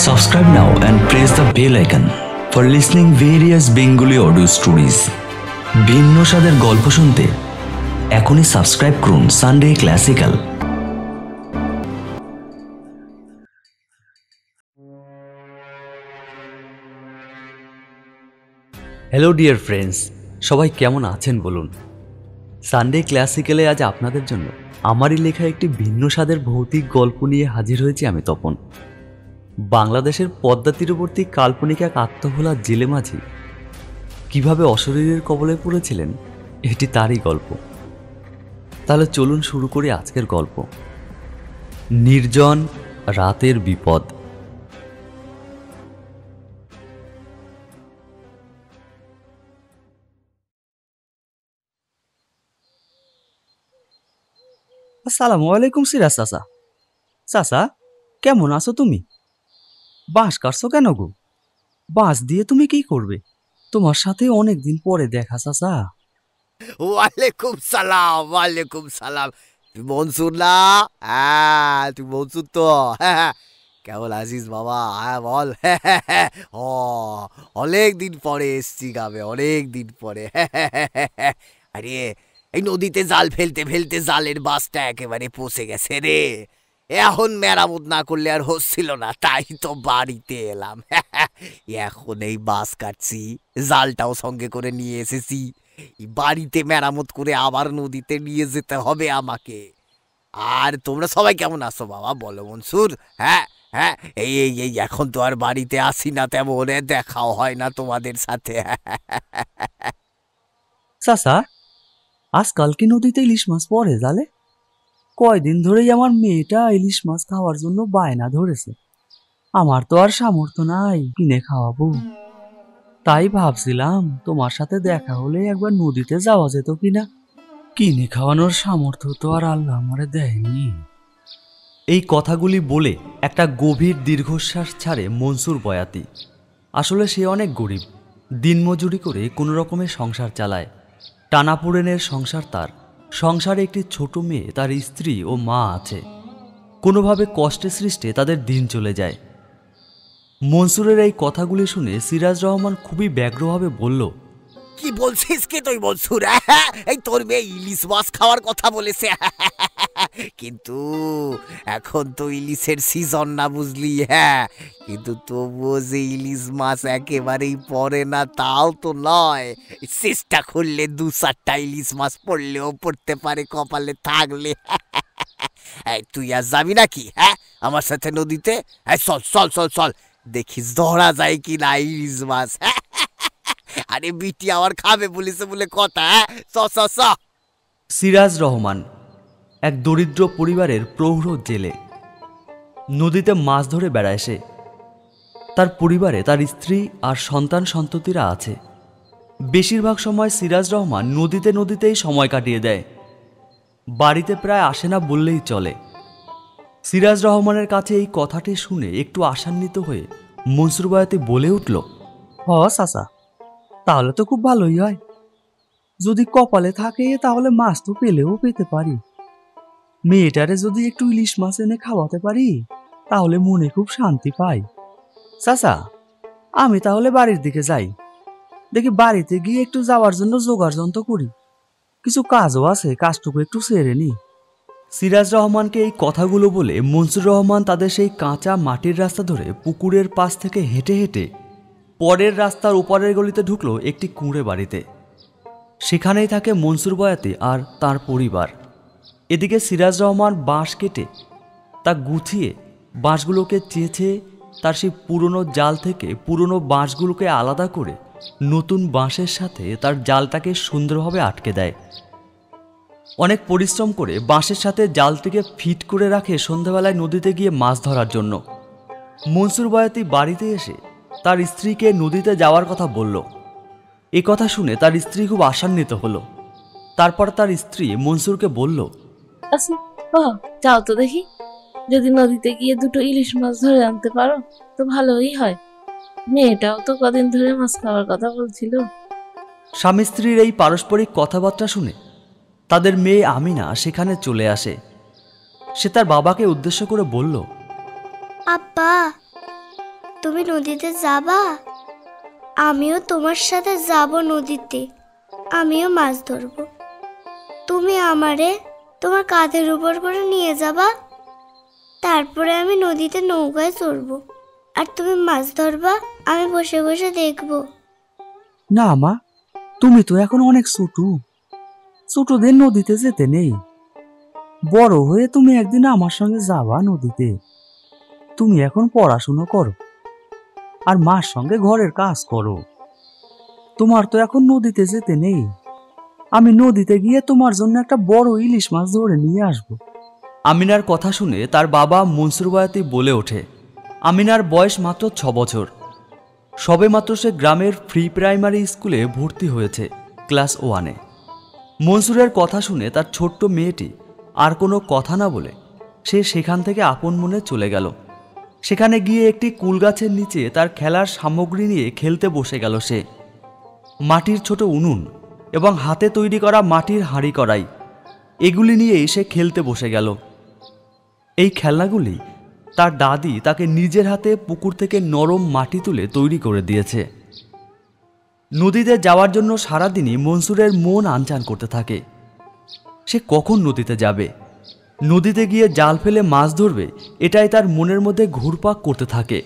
Subscribe now and press the bell icon for listening various Bengali audio stories. ভিন্ন স্বাদের গল্প শুনতে এখনই সাবস্ক্রাইব করুন Sunday classical. Hello dear friends, সবাই কেমন আছেন বলুন। সানডে ক্লাসিক্যালে আজ আপনাদের জন্য আমারই লেখা একটি ভিন্ন স্বাদের ভৌতিক গল্প নিয়ে হাজির হয়েছি আমি তপন। বাংলাদেশের পদ্মা তীরবর্তী কাল্পনিক এক আত্মভোলা জেলে মাঝি কিভাবে অশরীরের কবলে পড়েছিলেন, এটি তারই গল্প। তাহলে চলুন শুরু করি আজকের গল্প। নির্জন রাতের বিপদ। আসসালামু আলাইকুম সিরাজ চাচা। চাচা, কেমন আছো তুমি? বাঁশ কাটছো কেন গো? বাঁশ দিয়ে তুমি কি করবে? তোমার সাথে অনেকদিন পরে দেখা চাচা। ওয়ালাইকুম সালাম, ওয়ালাইকুম সালাম। তুই মনসুর না? হ্যাঁ, তুই মনসুর তো। কেমন আছিস বাবা? হ্যাঁ বল। ও অনেক দিন পরে এসছি গ্রামে, অনেক দিন পরে। আরে এই নদীতে জাল ফেলতে ফেলতে জালের বাসটা একেবারে পচে গেছে রে। এখন মেরামত না করলে আর হচ্ছিল না, তাই তো বাড়িতে এলাম। এখন এই বাস কাটছি, জালটাও সঙ্গে করে নিয়ে এসেছি। বাড়িতে মেরামত করে আবার নদীতে নিয়ে যেতে হবে আমাকে। আর তোমরা সবাই কেমন আছো বাবা, বলো মনসুর? হ্যাঁ হ্যাঁ, এই এই এই এখন তো আর বাড়িতে আসি না, তেমন দেখাও হয় না তোমাদের সাথে। চাচা, আজকাল কি নদীতে ইলিশ মাছ পড়ে জালে? কয়দিন ধরেই আমার মেয়েটা ইলিশ মাছ খাওয়ার জন্য বায়না ধরেছে। আমার তো আর সামর্থ্য নাই কিনে খাওয়াবো। তাই ভাবছিলাম তোমার সাথে দেখা হলে একবার নদীতে যাওয়া যেত কিনা। কিনে খাওয়ানোর সামর্থ্য তো আর আল্লাহ আমারে দেয়নি। এই কথাগুলি বলে একটা গভীর দীর্ঘশ্বাস ছাড়ে মনসুর বয়াতি। আসলে সে অনেক গরিব, দিনমজুরি করে কোনো রকমে সংসার চালায়। টানাপোড়েনের সংসার তার। সংসারে একটি ছোট মেয়ে, তার স্ত্রী ও মা আছে। কোনোভাবে কষ্টে সৃষ্টে তাদের দিন চলে যায়। মনসুরের এই কথাগুলি শুনে সিরাজ রহমান খুবই ব্যগ্রভাবে বলল, কি বলছিস কি তুই মনসুর? এই তোর মেয়ে ইলিশ মাছ খাওয়ার কথা বলেছে, কিন্তু এখন তো ইলিশের সিজন না, বুঝলি? হ্যাঁ, কিন্তু তবুও যে ইলিশ মাছ একেবারেই পড়ে না তাও তো নয়। চেষ্টা করলে 2-4টা ইলিশ মাছ পড়লেও পড়তে পারে কপালে থাকলে। তুই আর যাবি নাকি? হ্যাঁ, আমার সাথে নদীতে? চল চল চল চল, দেখিস ধরা যায় কি না ইলিশ মাছ। আরে বিটি আমার খাবে বলেছে বলে কথা। চ চ চ। সিরাজ রহমান এক দরিদ্র পরিবারের প্রৌঢ় জেলে। নদীতে মাছ ধরে বেড়ায় সে। তার পরিবারে তার স্ত্রী আর সন্তান সন্ততিরা আছে। বেশিরভাগ সময় সিরাজ রহমান নদীতে নদীতেই সময় কাটিয়ে দেয়। বাড়িতে প্রায় আসে না বললেই চলে। সিরাজ রহমানের কাছে এই কথাটি শুনে একটু আশান্বিত হয়ে মনসুর বয়াতি বলে উঠল, হ চাচা, তাহলে তো খুব ভালোই হয়। যদি কপালে থাকে তাহলে মাছ তো পেলেও পেতে পারি। মেয়েটারে যদি একটু ইলিশ মাছ এনে খাওয়াতে পারি তাহলে মনে খুব শান্তি পাই। চাচা, আমি তাহলে বাড়ির দিকে যাই। দেখি বাড়িতে গিয়ে একটু যাওয়ার জন্য জোগাড় যন্ত্র করি। কিছু কাজও আছে, কাজটুকু একটু সেরে নি। সিরাজ রহমানকে এই কথাগুলো বলে মনসুর রহমান তাদের সেই কাঁচা মাটির রাস্তা ধরে পুকুরের পাশ থেকে হেঁটে হেঁটে পরের রাস্তার ওপারের গলিতে ঢুকলো একটি কুঁড়ে বাড়িতে। সেখানেই থাকে মনসুর বয়াতি আর তার পরিবার। এদিকে সিরাজ রহমান বাঁশ কেটে তা গুছিয়ে বাঁশগুলোকে চেঁচে তার সেই পুরনো জাল থেকে পুরনো বাঁশগুলোকে আলাদা করে নতুন বাঁশের সাথে তার জালটাকে সুন্দরভাবে আটকে দেয়। অনেক পরিশ্রম করে বাঁশের সাথে জালটিকে ফিট করে রাখে সন্ধ্যাবেলায় নদীতে গিয়ে মাছ ধরার জন্য। মনসুর বয়াতি বাড়িতে এসে তার স্ত্রীকে নদীতে যাওয়ার কথা বলল। এ কথা শুনে তার স্ত্রী খুব আশান্বিত হলো। তারপর তার স্ত্রী মনসুরকে বলল, যাও তো দেখি, যদি নদীতে গিয়ে 2টো ইলিশ মাছ ধরে আনতে পারো তো ভালোই হয়। মেয়েটাও তো কদিন ধরে মাছ খাওয়ার কথা বলছিল। স্বামী স্ত্রীর এই পারস্পরিক কথাবার্তা শুনে তাদের মেয়ে আমিনা সেখানে চলে আসে। সে তার বাবাকে উদ্দেশ্য করে বলল, আব্বা, তুমি নদীতে যাবা? আমিও তোমার সাথে যাব নদীতে, আমিও মাছ ধরবো। তুমি আমারে তোমার কাঁধের উপর করে নিয়ে যাবা, তারপরে আমি নদীতে নৌকায় চড়বো, আর তুমি মাছ ধরবা, আমি বসে বসে দেখবো। না মা, তুমি তো এখন অনেক ছোট, ছোটদের নদীতে যেতে নেই। বড় হয়ে তুমি একদিন আমার সঙ্গে যাবা নদীতে। তুমি এখন পড়াশুনো করো আর মার সঙ্গে ঘরের কাজ করো। তোমার তো এখন নদীতে যেতে নেই। আমি নদীতে গিয়ে তোমার জন্য একটা বড় ইলিশ মাছ ধরে নিয়ে আসবো। আমিনার কথা শুনে তার বাবা মনসুর বয়াতি বলে ওঠে। আমিনার বয়স মাত্র 6 বছর। সবেমাত্র সে গ্রামের ফ্রি প্রাইমারি স্কুলে ভর্তি হয়েছে ক্লাস 1-এ। মনসুরের কথা শুনে তার ছোট্ট মেয়েটি আর কোনো কথা না বলে সে সেখান থেকে আপন মনে চলে গেল। সেখানে গিয়ে একটি কুল গাছের নিচে তার খেলার সামগ্রী নিয়ে খেলতে বসে গেল সে। মাটির ছোট উনুন এবং হাতে তৈরি করা মাটির হাঁড়ি কড়াই, এগুলি নিয়েই সে খেলতে বসে গেল। এই খেলনাগুলি তার দাদি তাকে নিজের হাতে পুকুর থেকে নরম মাটি তুলে তৈরি করে দিয়েছে। নদীতে যাওয়ার জন্য সারাদিনই মনসুরের মন আনচান করতে থাকে। সে কখন নদীতে যাবে, নদীতে গিয়ে জাল ফেলে মাছ ধরবে, এটাই তার মনের মধ্যে ঘুরপাক করতে থাকে।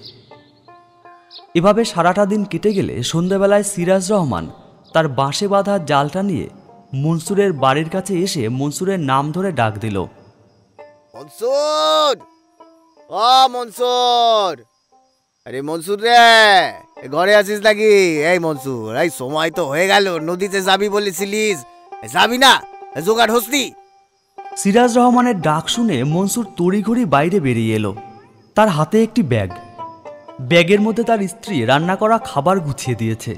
এভাবে সারাটা দিন কেটে গেলে সন্ধ্যাবেলায় সিরাজ রহমান তার বাঁশে বাঁধা জালটা নিয়ে মনসুরের বাড়ির কাছে এসে মনসুরের নাম ধরে ডাক দিল। মনসুর, ও মনসুর, আরে মনসুর রে, ঘরে আছিস নাকি? এই মনসুর, এই সময় তো হয়ে গেল, নদীতে যাবি বলেছিলিস, যাবি না? জোগাড় হসনি? সিরাজ রহমানের ডাক শুনে মনসুর তড়িঘড়ি বাইরে বেরিয়ে এলো। তার হাতে একটি ব্যাগ। ব্যাগের মধ্যে তার স্ত্রী রান্না করা খাবার গুছিয়ে দিয়েছে।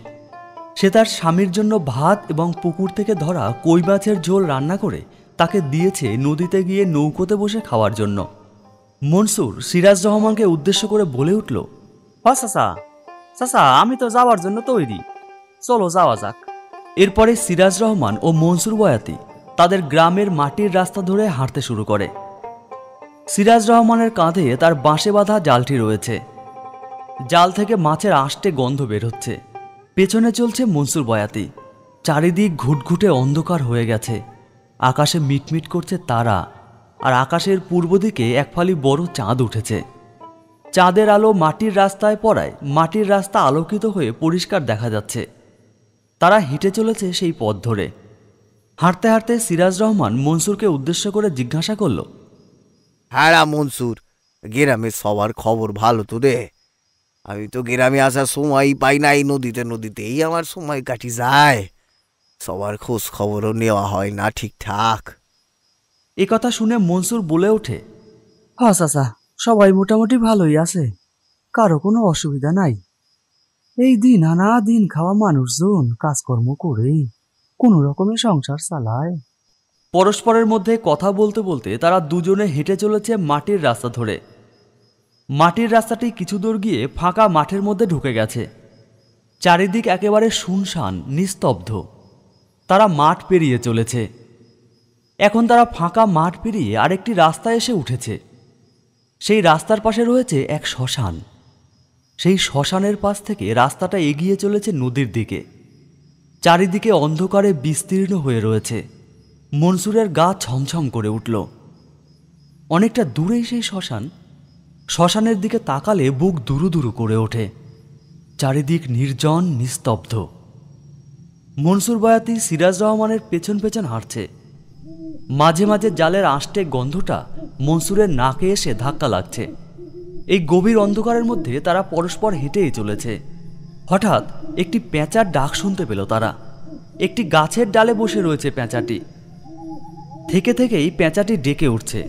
সে তার স্বামীর জন্য ভাত এবং পুকুর থেকে ধরা কই মাছের ঝোল রান্না করে তাকে দিয়েছে নদীতে গিয়ে নৌকোতে বসে খাওয়ার জন্য। মনসুর সিরাজ রহমানকে উদ্দেশ্য করে বলে উঠল, চাচা, চাচা, আমি তো যাওয়ার জন্য তৈরি, চলো যাওয়া যাক। এরপরে সিরাজ রহমান ও মনসুর বয়াতি তাদের গ্রামের মাটির রাস্তা ধরে হাঁটতে শুরু করে। সিরাজ রহমানের কাঁধে তার বাঁশে বাঁধা জালটি রয়েছে। জাল থেকে মাছের আষ্টে গন্ধ বের হচ্ছে। পেছনে চলছে মনসুর বয়াতি। চারিদিক ঘুটঘুটে অন্ধকার হয়ে গেছে। আকাশে মিটমিট করছে তারা, আর আকাশের পূর্ব দিকে এক ফালি বড় চাঁদ উঠেছে। চাঁদের আলো মাটির রাস্তায় পড়ায় মাটির রাস্তা আলোকিত হয়ে পরিষ্কার দেখা যাচ্ছে। তারা হেঁটে চলেছে সেই পথ ধরে। হাঁটতে হাঁটতে সিরাজ রহমান মনসুরকে উদ্দেশ্য করে জিজ্ঞাসা করল, হ্যাঁ মনসুর, গ্রামে সবার খবর ভালো তো রে? আমি তো গ্রামে আসার সময় পাই না, এই নদীতেই আমার সময় কাটি যায়। সবার খোঁজ খবরও নেওয়া হয় না ঠিকঠাক। এ কথা শুনে মনসুর বলে ওঠে, হ্যাঁ চাচা, সবাই মোটামুটি ভালোই আছে, কারো কোনো অসুবিধা নাই। এই দিন আনা দিন খাওয়া মানুষজন কাজকর্ম করেই কোনো রকমের সংসার চালায়। পরস্পরের মধ্যে কথা বলতে বলতে তারা দুজনে হেঁটে চলেছে মাটির রাস্তা ধরে। মাটির রাস্তাটি কিছু দূর গিয়ে ফাঁকা মাঠের মধ্যে ঢুকে গেছে। চারিদিক একেবারে শুনশান, নিস্তব্ধ। তারা মাঠ পেরিয়ে চলেছে। এখন তারা ফাঁকা মাঠ পেরিয়ে আরেকটি রাস্তায় এসে উঠেছে। সেই রাস্তার পাশে রয়েছে এক শ্মশান। সেই শ্মশানের পাশ থেকে রাস্তাটা এগিয়ে চলেছে নদীর দিকে। চারিদিকে অন্ধকারে বিস্তীর্ণ হয়ে রয়েছে। মনসুরের গা ছমছম করে উঠল। অনেকটা দূরেই সেই শ্মশান। শ্মশানের দিকে তাকালে বুক দুরু দুরু করে ওঠে। চারিদিক নির্জন, নিস্তব্ধ। মনসুর বয়াতি সিরাজ রহমানের পেছন পেছন হাঁটছে। মাঝে মাঝে জালের আষ্টে গন্ধটা মনসুরের নাকে এসে ধাক্কা লাগছে। এই গভীর অন্ধকারের মধ্যে তারা পরস্পর হেঁটেই চলেছে। হঠাৎ একটি পেঁচার ডাক শুনতে পেল তারা। একটি গাছের ডালে বসে রয়েছে পেঁচাটি। থেকে থেকেই পেঁচাটি ডেকে উঠছে।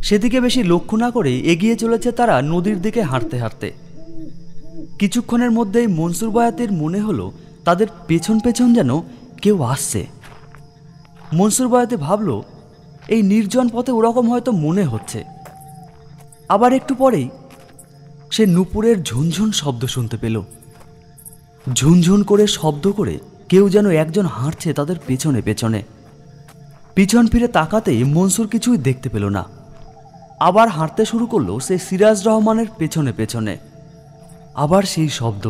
সেদিকে বেশি লক্ষ্য না করে এগিয়ে চলেছে তারা নদীর দিকে হাঁটতে হাঁটতে। কিছুক্ষণের মধ্যেই মনসুর বয়াতির মনে হলো তাদের পেছন পেছন যেন কেউ আসছে। মনসুর বয়াতি ভাবল, এই নির্জন পথে ওরকম হয়তো মনে হচ্ছে। আবার একটু পরেই সে নুপুরের ঝুনঝুন শব্দ শুনতে পেল। ঝুনঝুন করে শব্দ করে কেউ যেন একজন হাঁটছে তাদের পেছনে পেছনে। পিছন ফিরে তাকাতেই মনসুর কিছুই দেখতে পেল না। আবার হাঁটতে শুরু করলো সে সিরাজ রহমানের পেছনে পেছনে। আবার সেই শব্দ,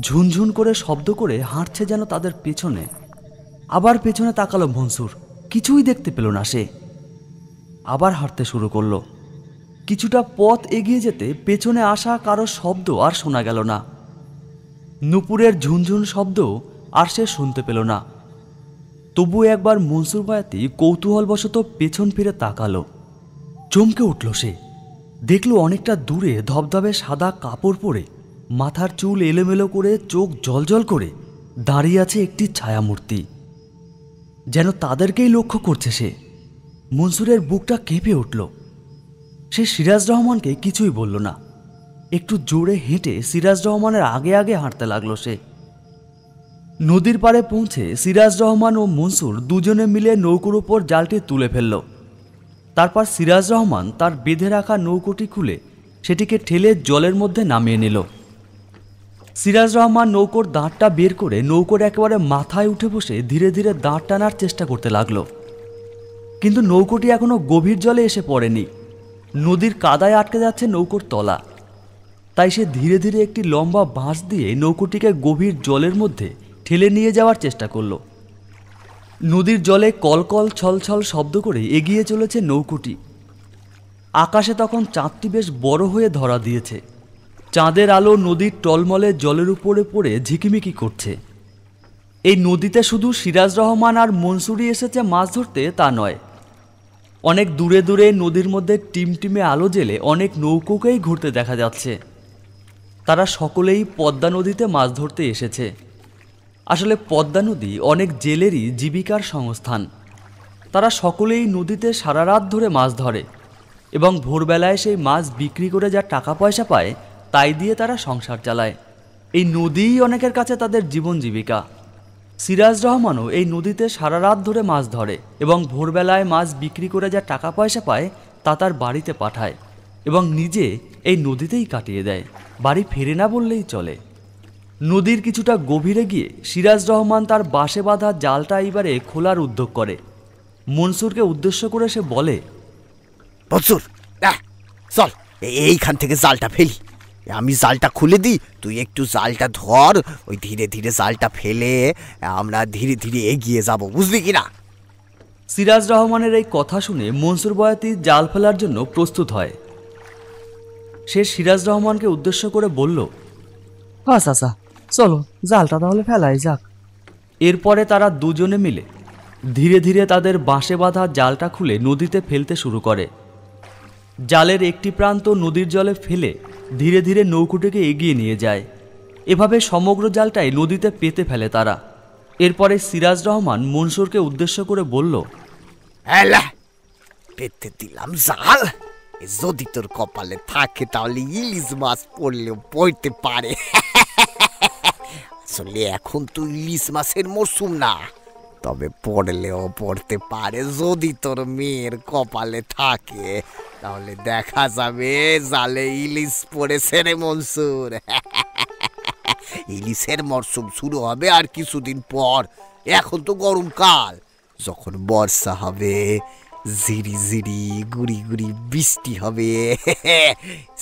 ঝুনঝুন করে শব্দ করে হাঁটছে যেন তাদের পেছনে। আবার পেছনে তাকালো মনসুর, কিছুই দেখতে পেল না সে। আবার হাঁটতে শুরু করলো। কিছুটা পথ এগিয়ে যেতে পেছনে আসা কারো শব্দ আর শোনা গেল না। নুপুরের ঝুনঝুন শব্দ আর সে শুনতে পেল না। তবু একবার মনসুর বয়াতি কৌতূহলবশত পেছন ফিরে তাকালো। চমকে উঠল সে, দেখল অনেকটা দূরে ধবধবে সাদা কাপড় পরে, মাথার চুল এলোমেলো করে, চোখ জলজল করে দাঁড়িয়ে আছে একটি ছায়ামূর্তি। যেন তাদেরকেই লক্ষ্য করছে সে। মনসুরের বুকটা কেঁপে উঠল। সে সিরাজ রহমানকে কিছুই বলল না। একটু জোরে হেঁটে সিরাজ রহমানের আগে আগে হাঁটতে লাগলো সে। নদীর পাড়ে পৌঁছে সিরাজ রহমান ও মনসুর দুজনে মিলে নৌকোর উপর জালটি তুলে ফেলল। তারপর সিরাজ রহমান তার বেঁধে রাখা নৌকোটি খুলে সেটিকে ঠেলে জলের মধ্যে নামিয়ে নিল। সিরাজ রহমান নৌকোর দাঁড়টা বের করে নৌকোর একেবারে মাথায় উঠে বসে ধীরে ধীরে দাঁড় টানার চেষ্টা করতে লাগলো। কিন্তু নৌকোটি এখনো গভীর জলে এসে পড়েনি। নদীর কাদায় আটকে যাচ্ছে নৌকোর তলা। তাই সে ধীরে ধীরে একটি লম্বা বাঁশ দিয়ে নৌকোটিকে গভীর জলের মধ্যে ঠেলে নিয়ে যাওয়ার চেষ্টা করল। নদীর জলে কলকল ছলছল শব্দ করে এগিয়ে চলেছে নৌকোটি। আকাশে তখন চাঁদটি বেশ বড় হয়ে ধরা দিয়েছে। চাঁদের আলো নদীর টলমলে জলের উপরে পড়ে ঝিকিমিকি করছে। এই নদীতে শুধু সিরাজ রহমান আর মনসুরই এসেছে মাছ ধরতে তা নয়। অনেক দূরে দূরে নদীর মধ্যে টিমটিমে আলো জ্বেলে অনেক নৌকোকেই ঘুরতে দেখা যাচ্ছে। তারা সকলেই পদ্মা নদীতে মাছ ধরতে এসেছে। আসলে পদ্মা নদী অনেক জেলেরই জীবিকার সংস্থান। তারা সকলেই নদীতে সারা রাত ধরে মাছ ধরে এবং ভোরবেলায় সেই মাছ বিক্রি করে যা টাকা পয়সা পায় তাই দিয়ে তারা সংসার চালায়। এই নদীই অনেকের কাছে তাদের জীবন জীবিকা। সিরাজ রহমানও এই নদীতে সারা রাত ধরে মাছ ধরে এবং ভোরবেলায় মাছ বিক্রি করে যা টাকা পয়সা পায় তা তার বাড়িতে পাঠায় এবং নিজে এই নদীতেই কাটিয়ে দেয়। বাড়ি ফেরে না বললেই চলে। নদীর কিছুটা গভীরে গিয়ে সিরাজ রহমান তার বাঁশে বাঁধা জালটা এবারে খোলার উদ্যোগ করে। মনসুরকে উদ্দেশ্য করে সে বলে, মনসুর, চল এইখান থেকে জালটা ফেলি। আমি জালটা খুলে দিই, তুই একটু জালটা ধর। ওই ধীরে ধীরে জালটা ফেলে আমরা ধীরে ধীরে এগিয়ে যাব, বুঝলি কিনা? সিরাজ রহমানের এই কথা শুনে মনসুর বয়াতি জাল ফেলার জন্য প্রস্তুত হয়। সে সিরাজ রহমানকে উদ্দেশ্য করে বলল, হ্যাঁ চাচা, চলো জালটা তাহলে ফেলাই যাক। এরপরে তারা দুজনে মিলে ধীরে ধীরে তাদের বাঁশে বাঁধা জালটা খুলে নদীতে ফেলতে শুরু করে। জালের একটি প্রান্ত নদীর জলে ফেলে ধীরে ধীরে নৌকোটিকে এগিয়ে নিয়ে যায়। এভাবে সমগ্র জালটাই নদীতে পেতে ফেলে তারা। এরপরে সিরাজ রহমান মনসুরকে উদ্দেশ্য করে বলল, পেতে দিলাম জাল, যদি তোর কপালে থাকে তাহলে ইলিশ মাছ পড়লেও পড়তে পারে। আসলে এখন তো ইলিশ মাছের মরশুম না, তবে পড়লেও পড়তে পারে। যদি তোর মেয়ের কপালে থাকে তাহলে দেখা যাবে জালে ইলিশ পড়েছে রে মনসুর। ইলিশের মরশুম শুরু হবে আর কিছুদিন পর। এখন তো গরমকাল, যখন বর্ষা হবে, ঝিরি ঝিরি গুড়ি গুড়ি বৃষ্টি হবে,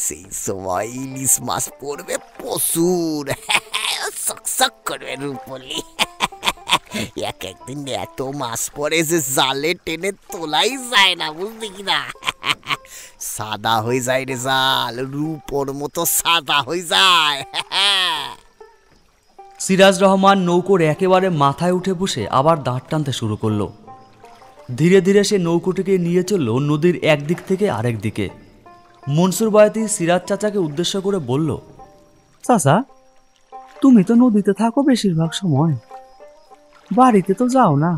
সেই সময় ইলিশ মাছ পড়বে প্রচুর, সকসক করবে রূপলি। এক একদিন এত মাছ পড়ে যে জালে টেনে তোলাই যায় না, বুঝলি কিনা? সাদা হয়ে যায় রে জাল, রূপোর মতো সাদা হয়ে যায়। সিরাজ রহমান নৌকোর একেবারে মাথায় উঠে বসে আবার দাঁড় টানতে শুরু করলো। ধীরে ধীরে সে নৌকোটিকে নিয়ে চলল নদীর একদিক থেকে আরেক দিকে। মনসুর বয়াতি সিরাজ চাচাকে উদ্দেশ্য করে বলল, চাচা, তুমি তো নদীতে থাকো বেশিরভাগ সময়, বাড়িতে তো যাও না।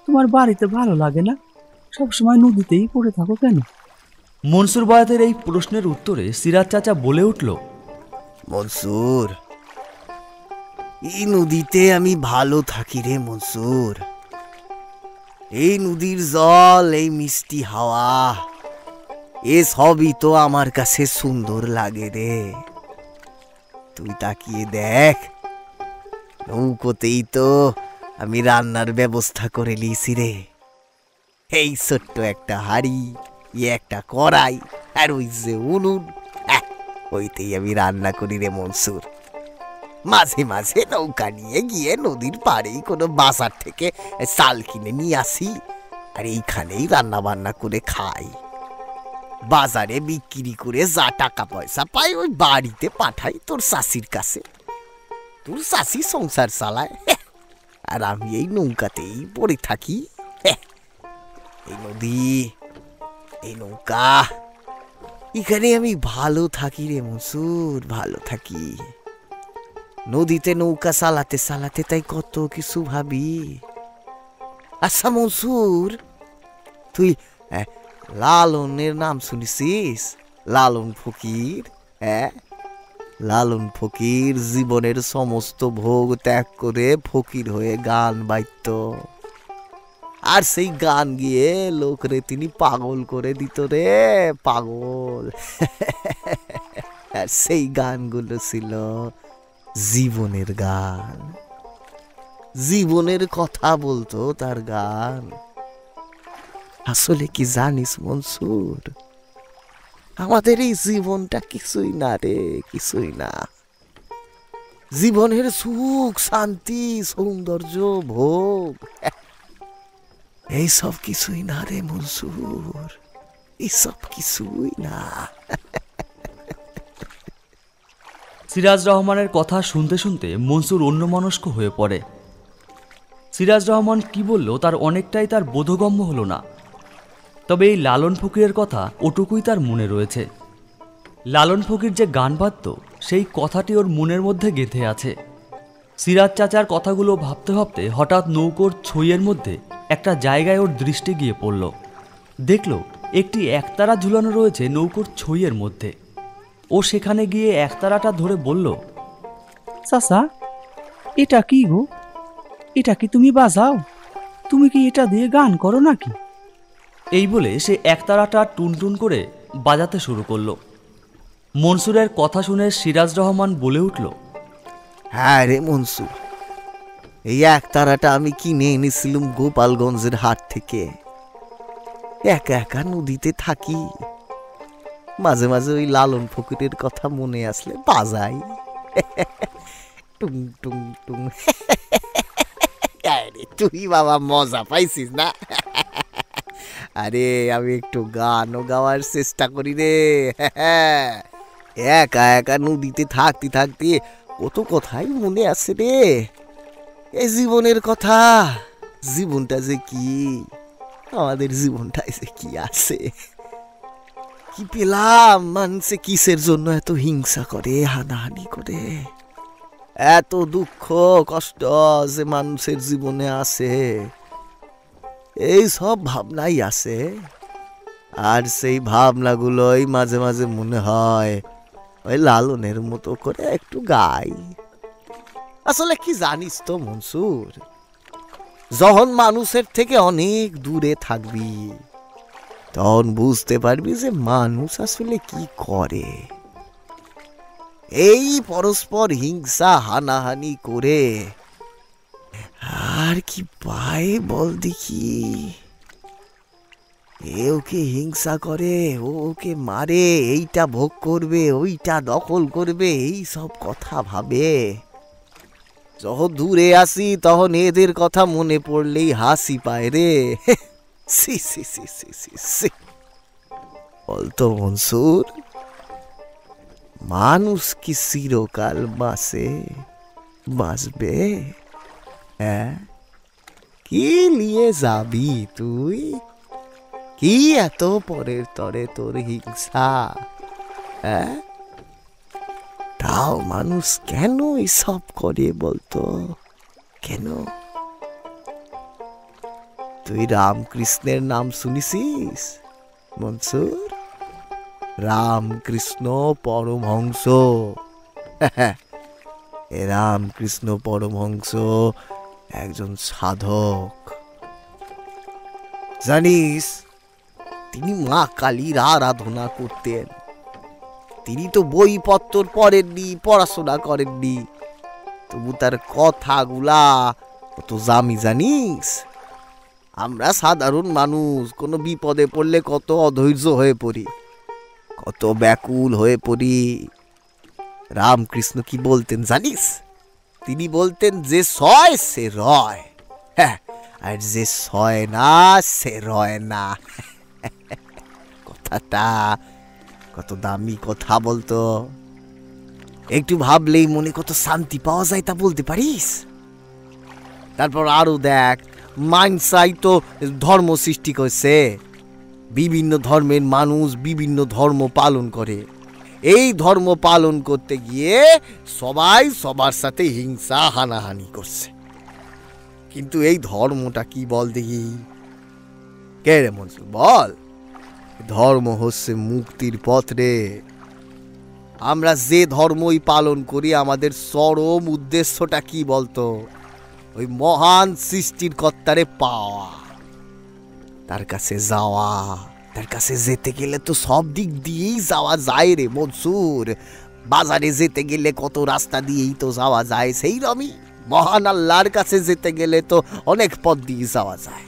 তোমার বাড়িতে ভালো লাগে না? সবসময় নদীতেই পড়ে থাকো কেন? মনসুর বয়াতের এই প্রশ্নের উত্তরে সিরাজ চাচা বলে উঠল, মনসুর, এই নদীতে আমি ভালো থাকি রে মনসুর। এই নদীর জল, এই মিষ্টি হাওয়া, এ সবই তো আমার কাছে সুন্দর লাগে রে। তুই তাকিয়ে দেখ, নৌকোতেই তো আমি রান্নার ব্যবস্থা করে লিয়েছি রে। এই ছোট্ট একটা হাড়ি, একটা কড়াই, আর ওই যে উনুন। ওইতেই আমি রান্না করি রে মনসুর। মাঝে মাঝে নৌকা নিয়ে গিয়ে নদীর পাড়েই কোনো বাজার থেকে চাল কিনে নিয়ে আসি, আর এইখানেই রান্না বান্না করে খাই। বাজারে বিক্রি করে যা টাকা পয়সা পাই ওই বাড়িতে পাঠাই তোর চাষির কাছে। তোর চাষি সংসার চালায়, আর আমি এই নৌকাতেই পড়ে থাকি। এই নদী, এই নৌকা, এখানে আমি ভালো থাকি রে মনসুর, ভালো থাকি। নদীতে নৌকা চালাতে চালাতে তাই কত কিছু ভাবি। আচ্ছা মনসুর, তুই লালনের নাম শুনেছিস? লালন ফকির। লালন ফকির জীবনের সমস্ত ভোগ ত্যাগ করে ফকির হয়ে গান বাইত, আর সেই গান গিয়ে লোকরে তিনি পাগল করে দিত রে, পাগল। আর সেই গানগুলো ছিল জীবনের গান, জীবনের কথা বলতো তার গান। আসলে কি জানিস মনসুর, আমাদের এই জীবনটা কিছুই না রে, কিছুই না। জীবনের সুখ, শান্তি, সৌন্দর্য, ভোগ এইসব কিছুই না রে মনসুর, এইসব কিছুই না। সিরাজ রহমানের কথা শুনতে শুনতে মনসুর অন্যমনস্ক হয়ে পড়ে। সিরাজ রহমান কি বলল তার অনেকটাই তার বোধগম্য হলো না, তবে এই লালন ফকিরের কথা ওটুকুই তার মনে রয়েছে। লালন ফকির যে গান বাজত সেই কথাটি ওর মনের মধ্যে গেঁথে আছে। সিরাজ চাচার কথাগুলো ভাবতে ভাবতে হঠাৎ নৌকোর ছইয়ের মধ্যে একটা জায়গায় ওর দৃষ্টি গিয়ে পড়ল। দেখল একটি একতারা ঝুলানো রয়েছে নৌকোর ছইয়ের মধ্যে। ও সেখানে গিয়ে একতারাটা ধরে বলল, চাচা, এটা কি গো? এটা কি তুমি বাজাও? তুমি কি এটা দিয়ে গান করো নাকি? এই বলে সে একতারাটা টুনটুন করে বাজাতে শুরু করলো। মনসুরের কথা শুনে সিরাজ রহমান বলে উঠল, হ্যাঁ রে মনসুর, এই একতারাটা আমি কিনে এনেছিলাম গোপালগঞ্জের হাট থেকে। একা একা নদীতে থাকি, মাঝে মাঝে ওই লালন ফকিরের কথা মনে আসলে বাজাই। টুং টুং টুং। আরে তুই বাবা মজা পাইছিস না? আরে আমি একটু গানও গাওয়ার চেষ্টা করি রে। একা একা নদীতে থাকতে থাকতে কত কথাই মনে আছে রে। এই জীবনের কথা, জীবনটা যে কি, আমাদের জীবনটাই যে কি আছে, কি পেলাম, মানুষে কিসের জন্য এত হিংসা করে, হানাহানি করে, এত দুঃখ কষ্ট যে মানুষের জীবনে আছে, এই সব ভাবনাই আছে। আর সেই ভাবনাগুলোই মাঝে মাঝে মনে হয় ওই লালনের মতো করে একটু গাই। আসলে কি জানিস তো মনসুর, যখন মানুষের থেকে অনেক দূরে থাকবি তখন বুঝতে পারবি যে মানুষ আসলে কি করে। এই পরস্পর হিংসা হানাহানি করে আর কি পায় বল দেখি? এ ওকে হিংসা করে, ও ওকে মারে, এইটা ভোগ করবে, ওইটা দখল করবে, এই সব কথা ভাবে। যখন দূরে আসি তখন এদের কথা মনে পড়লেই হাসি পায় রে। সি সি সি সি সি সি। বলতো মনসুর, মানুষ কি চিরকাল বাঁচবে? হ্যাঁ, কি নিয়ে যাবি তুই? কি এত পরের তরে তোর হিংসা? হ্যাঁ, তাও মানুষ কেন এসব করে বলতো? কেন? তুই রামকৃষ্ণের নাম শুনেছিস মনসুর? রামকৃষ্ণ পরমহংস। এ রামকৃষ্ণ পরমহংস একজন সাধক। জানিস, তিনি মা কালীর আরাধনা করতেন। তিনি তো বইপত্র পড়েননি, পড়াশোনা করেননি, তবু তার কথাগুলা কত জামি জানিস? আমরা সাধারণ মানুষ কোনো বিপদে পড়লে কত অধৈর্য হয়ে পড়ি, কত ব্যাকুল হয়ে পড়ি, রামকৃষ্ণ কি বলতেন জানিস? তিনি বলতেন, যে সয় সে রয়, হ্যাঁ, আর যে সয় না সে রয় না। কথাটা কত দামি কথা বলতো! একটু ভাবলেই মনে কত শান্তি পাওয়া যায়, তা বলতে পারিস? তারপর আরো দেখ, মানসাই তো ধর্ম সৃষ্টি করছে, বিভিন্ন ধর্মের মানুষ বিভিন্ন ধর্ম পালন করে। এই ধর্ম পালন করতে গিয়ে সবাই সবার সাথে হিংসা হানাহানি করছে। কিন্তু এই ধর্মটা কি বল দেখি? কে রে মনসুর, বল। ধর্ম হচ্ছে মুক্তির পথ রে। আমরা যে ধর্মই পালন করি, আমাদের চরম উদ্দেশ্যটা কি বলতো? ওই মহান সৃষ্টির কর্তারে পাওয়া, তার কাছে যাওয়া। তার কাছে যেতে গেলে তো সব দিক দিয়েই যাওয়া যায় রে মনসুর। বাজারে যেতে গেলে কত রাস্তা দিয়েই তো যাওয়া যায়, সেই রকমই মহান আল্লাহর কাছে যেতে গেলে তো অনেক পথ দিয়ে যাওয়া যায়।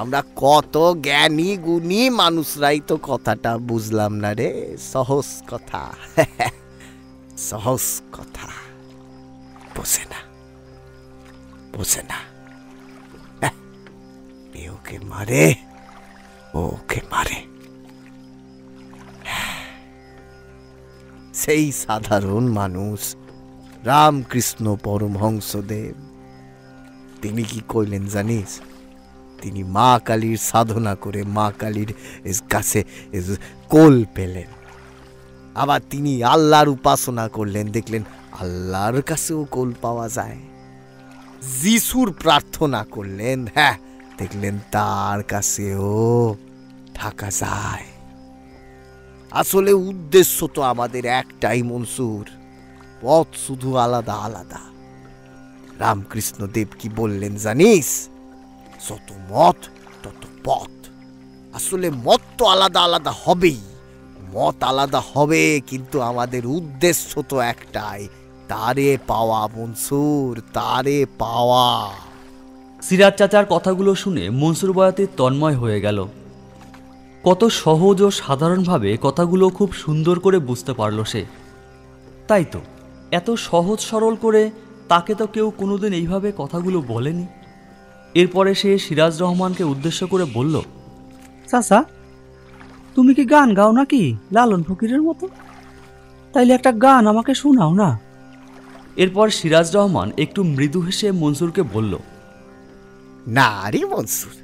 আমরা কত জ্ঞানী গুণী মানুষরাই তো কথাটা বুঝলাম না রে। সহজ কথা, সহজ কথা বোঝে না, বোঝে না। এ ওকে মারে, ওকে মারে। সেই সাধারণ মানুষ রামকৃষ্ণ পরমহংসদেব, তিনি কি কইলেন জানিস? তিনি মা কালীর সাধনা করে মা কালীর কাছে কোল পেলেন। আবার তিনি আল্লাহর উপাসনা করলেন, দেখলেন আল্লাহর কাছেও কোল পাওয়া যায়। যিশুর প্রার্থনা করলেন, হ্যাঁ, দেখলেন তার কাছেও থাকা যায়। আসলে উদ্দেশ্য তো আমাদের একটাই মনসুর, পথ শুধু আলাদা আলাদা। রামকৃষ্ণ দেব কি বললেন জানিস? যত মত তত পথ। আসলে মত তো আলাদা আলাদা হবেই, মত আলাদা হবে, কিন্তু আমাদের উদ্দেশ্য তো একটাই, তারে পাওয়া মনসুর, তারে পাওয়া। সিরাজ চাচার কথাগুলো শুনে মনসুর বয়াতি তন্ময় হয়ে গেল। কত সহজ ও সাধারণভাবে কথাগুলো খুব সুন্দর করে বুঝতে পারল সে। তাই তো, এত সহজ সরল করে তাকে তো কেউ কোনোদিন এইভাবে কথাগুলো বলেনি। এরপরে সে সিরাজ রহমানকে উদ্দেশ্য করে বলল, চাচা, তুমি কি গান গাও নাকি লালন ফকিরের মতো? তাইলে একটা গান আমাকে শোনাও না। এরপর সিরাজ রহমান একটু মৃদু হেসে মনসুরকে বলল, না রে মনসুর,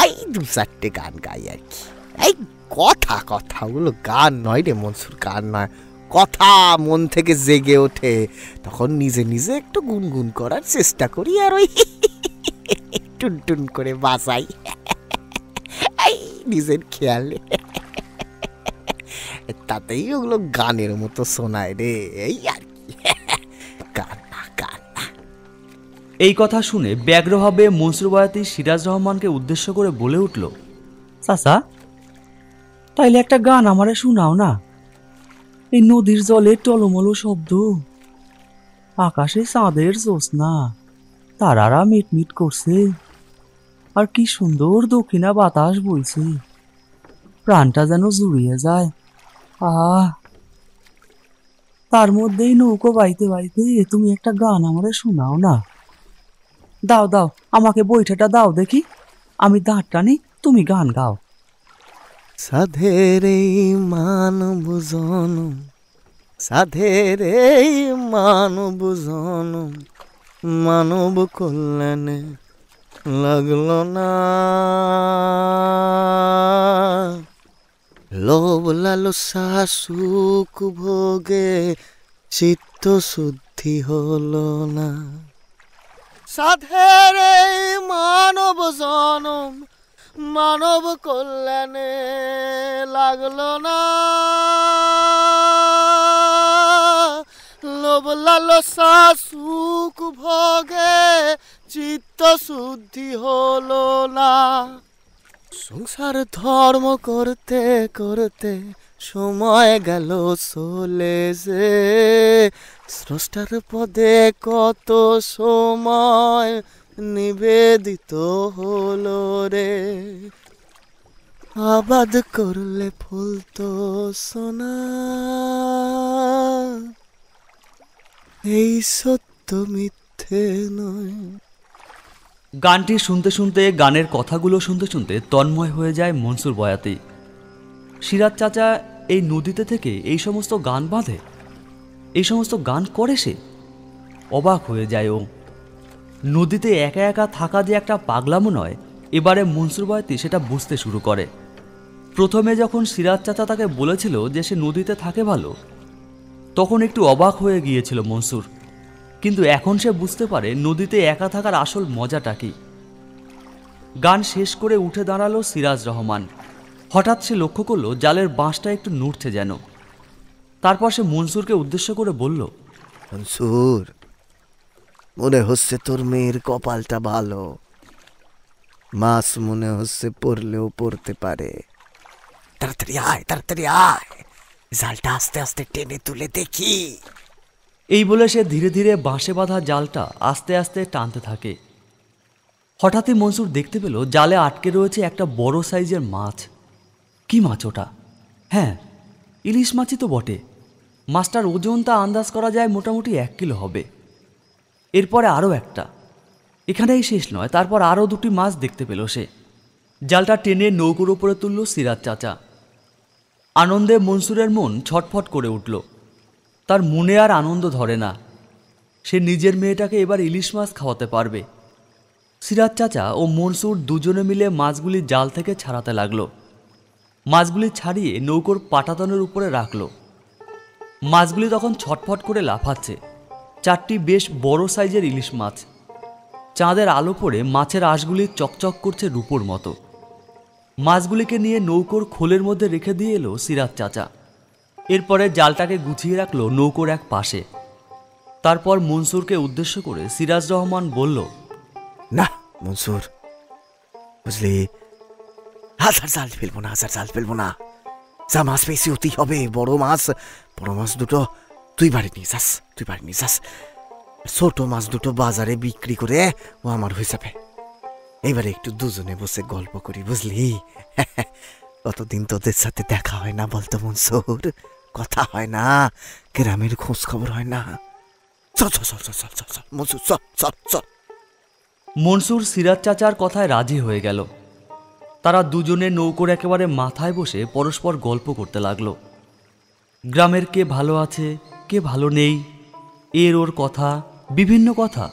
এই দু চারটে গান গাই আর কি। এই কথাগুলো গান নয় রে মনসুর, গান নয়। কথা মন থেকে জেগে ওঠে, তখন নিজে নিজে একটু গুনগুন করার চেষ্টা করি, আর ওই টুনটুন করে বাসাই এই নিজের খেয়ালে। তাতেই ওগুলো গানের মতো শোনায় রে, এই আর কি। গান না, গান না। এই কথা শুনে ব্যগ্রভাবে মনসুর বয়াতি সিরাজ রহমানকে উদ্দেশ্য করে বলে উঠল, চাচা, তাইলে একটা গান আমারে শোনাও না। এই নদীর জলে টলমলো শব্দ, আকাশে চাঁদের জ্যোৎস্না, তারারা মিটমিট করছে, আর কি সুন্দর দক্ষিণা বাতাস বইছে, প্রাণটা যেন জুড়িয়ে যায়। আহ, তার মধ্যেই নৌকো বাইতে বাইতে তুমি একটা গান আমারে শোনাও না। দাও দাও, আমাকে বইটাটা দাও দেখি, আমি দাঁড় টানি, তুমি গান গাও। সাধের এই মানব জনম, সাধের এই মানব জনম, মানব কল্যাণে লাগলো না। লোভ লালসা সুখ ভোগে চিত্ত শুদ্ধি হলো না। সাধের এই মানব জনম, মানব কল্যাণে লাগলো না। লোভ লালসা সুখ ভোগে চিত্ত শুদ্ধি হলো না। সংসার ধর্ম করতে করতে সময় গেল চলে যে, স্রষ্টার পদে কত সময় নিবেদিত হলো রে। আবাদ করলে ফুল তো সোনা, এই সত্য মিথ্যে নয়। গানটি শুনতে শুনতে, গানের কথাগুলো শুনতে শুনতে তন্ময় হয়ে যায় মনসুর বয়াতি। সিরাজ চাচা এই নদীতে থেকে এই সমস্ত গান বাঁধে, এই সমস্ত গান করে সে। অবাক হয়ে যায় ও। নদীতে একা একা থাকা যে একটা পাগলামো নয়, এবারে মনসুর বয়াতি সেটা বুঝতে শুরু করে। প্রথমে যখন সিরাজ চাচা তাকে বলেছিল যে সে নদীতে থাকে ভালো, তখন একটু অবাক হয়ে গিয়েছিল মনসুর, কিন্তু এখন সে বুঝতে পারে নদীতে একা থাকার আসল মজাটা কি। গান শেষ করে উঠে দাঁড়ালো সিরাজ রহমান। হঠাৎ সে লক্ষ্য করলো জালের বাঁশটা একটু নড়ছে যেন। তারপর সে মনসুরকে উদ্দেশ্য করে বলল, মনসুর, মনে হচ্ছে তোর মেয়ের কপালটা ভালো। মাছ মনে হচ্ছে পড়লেও পড়তে পারে। তাড়াতাড়ি আয়, তাড়াতাড়ি আয়, জালটা আস্তে আস্তে টেনে তুলে দেখি। এই বলে সে ধীরে ধীরে বাঁশে বাঁধা জালটা আস্তে আস্তে টানতে থাকে। হঠাৎই মনসুর দেখতে পেল জালে আটকে রয়েছে একটা বড় সাইজের মাছ। কি মাছ ওটা? হ্যাঁ, ইলিশ মাছই তো বটে। মাছটার ওজনটা আন্দাজ করা যায় মোটামুটি 1 কিলো হবে। এরপরে আরও একটা। এখানেই শেষ নয়, তারপর আরও 2টি মাছ দেখতে পেল সে। জালটা টেনে নৌকোর উপরে তুলল সিরাজ চাচা। আনন্দে মনসুরের মন ছটফট করে উঠল। তার মনে আর আনন্দ ধরে না। সে নিজের মেয়েটাকে এবার ইলিশ মাছ খাওয়াতে পারবে। সিরাজ চাচা ও মনসুর দুজনে মিলে মাছগুলি জাল থেকে ছাড়াতে লাগলো। মাছগুলি ছাড়িয়ে নৌকোর পাটাতনের উপরে রাখল। মাছগুলি তখন ছটফট করে লাফাচ্ছে। 4টি বেশ বড় সাইজের ইলিশ মাছ। চাঁদের আলো পড়ে মাছের আঁশগুলি চকচক করছে রূপোর মতো। মাছগুলিকে নিয়ে নৌকোর খোলের মধ্যে রেখে দিয়ে এলো সিরাজ চাচা। এরপরে জালটাকে গুছিয়ে রাখলো নৌকোর এক পাশে। তারপর মনসুরকে উদ্দেশ্য করে সিরাজ রহমান বলল, না মনসুর, বুঝলি, আজ আর জাল ফেলবো না, আজ আর জাল ফেলবো না। যা মাছ পেয়েছি অতি হবে, বড় মাছ দুটো তুই বাড়ি নিয়ে যাস, তুই বাড়ি নিয়ে যাস। ছোট মাছ দুটো বাজারে বিক্রি করে ও আমার হয়ে যাবে। এইবারে একটু দুজনে বসে গল্প করি, বুঝলি। কতদিন তোদের সাথে দেখা হয় না বলতো মনসুর, কথা হয় না, গ্রামের খোঁজ খবর হয় না। চল চল চল চল চল চল মনসুর, চল চল চল। মনসুর সিরাজ চাচার কথায় রাজি হয়ে গেল। তারা দুজনে নৌকোর একেবারে মাথায় বসে পরস্পর গল্প করতে লাগলো। গ্রামের কে ভালো আছে, কে ভালো নেই, এর ওর কথা, বিভিন্ন কথা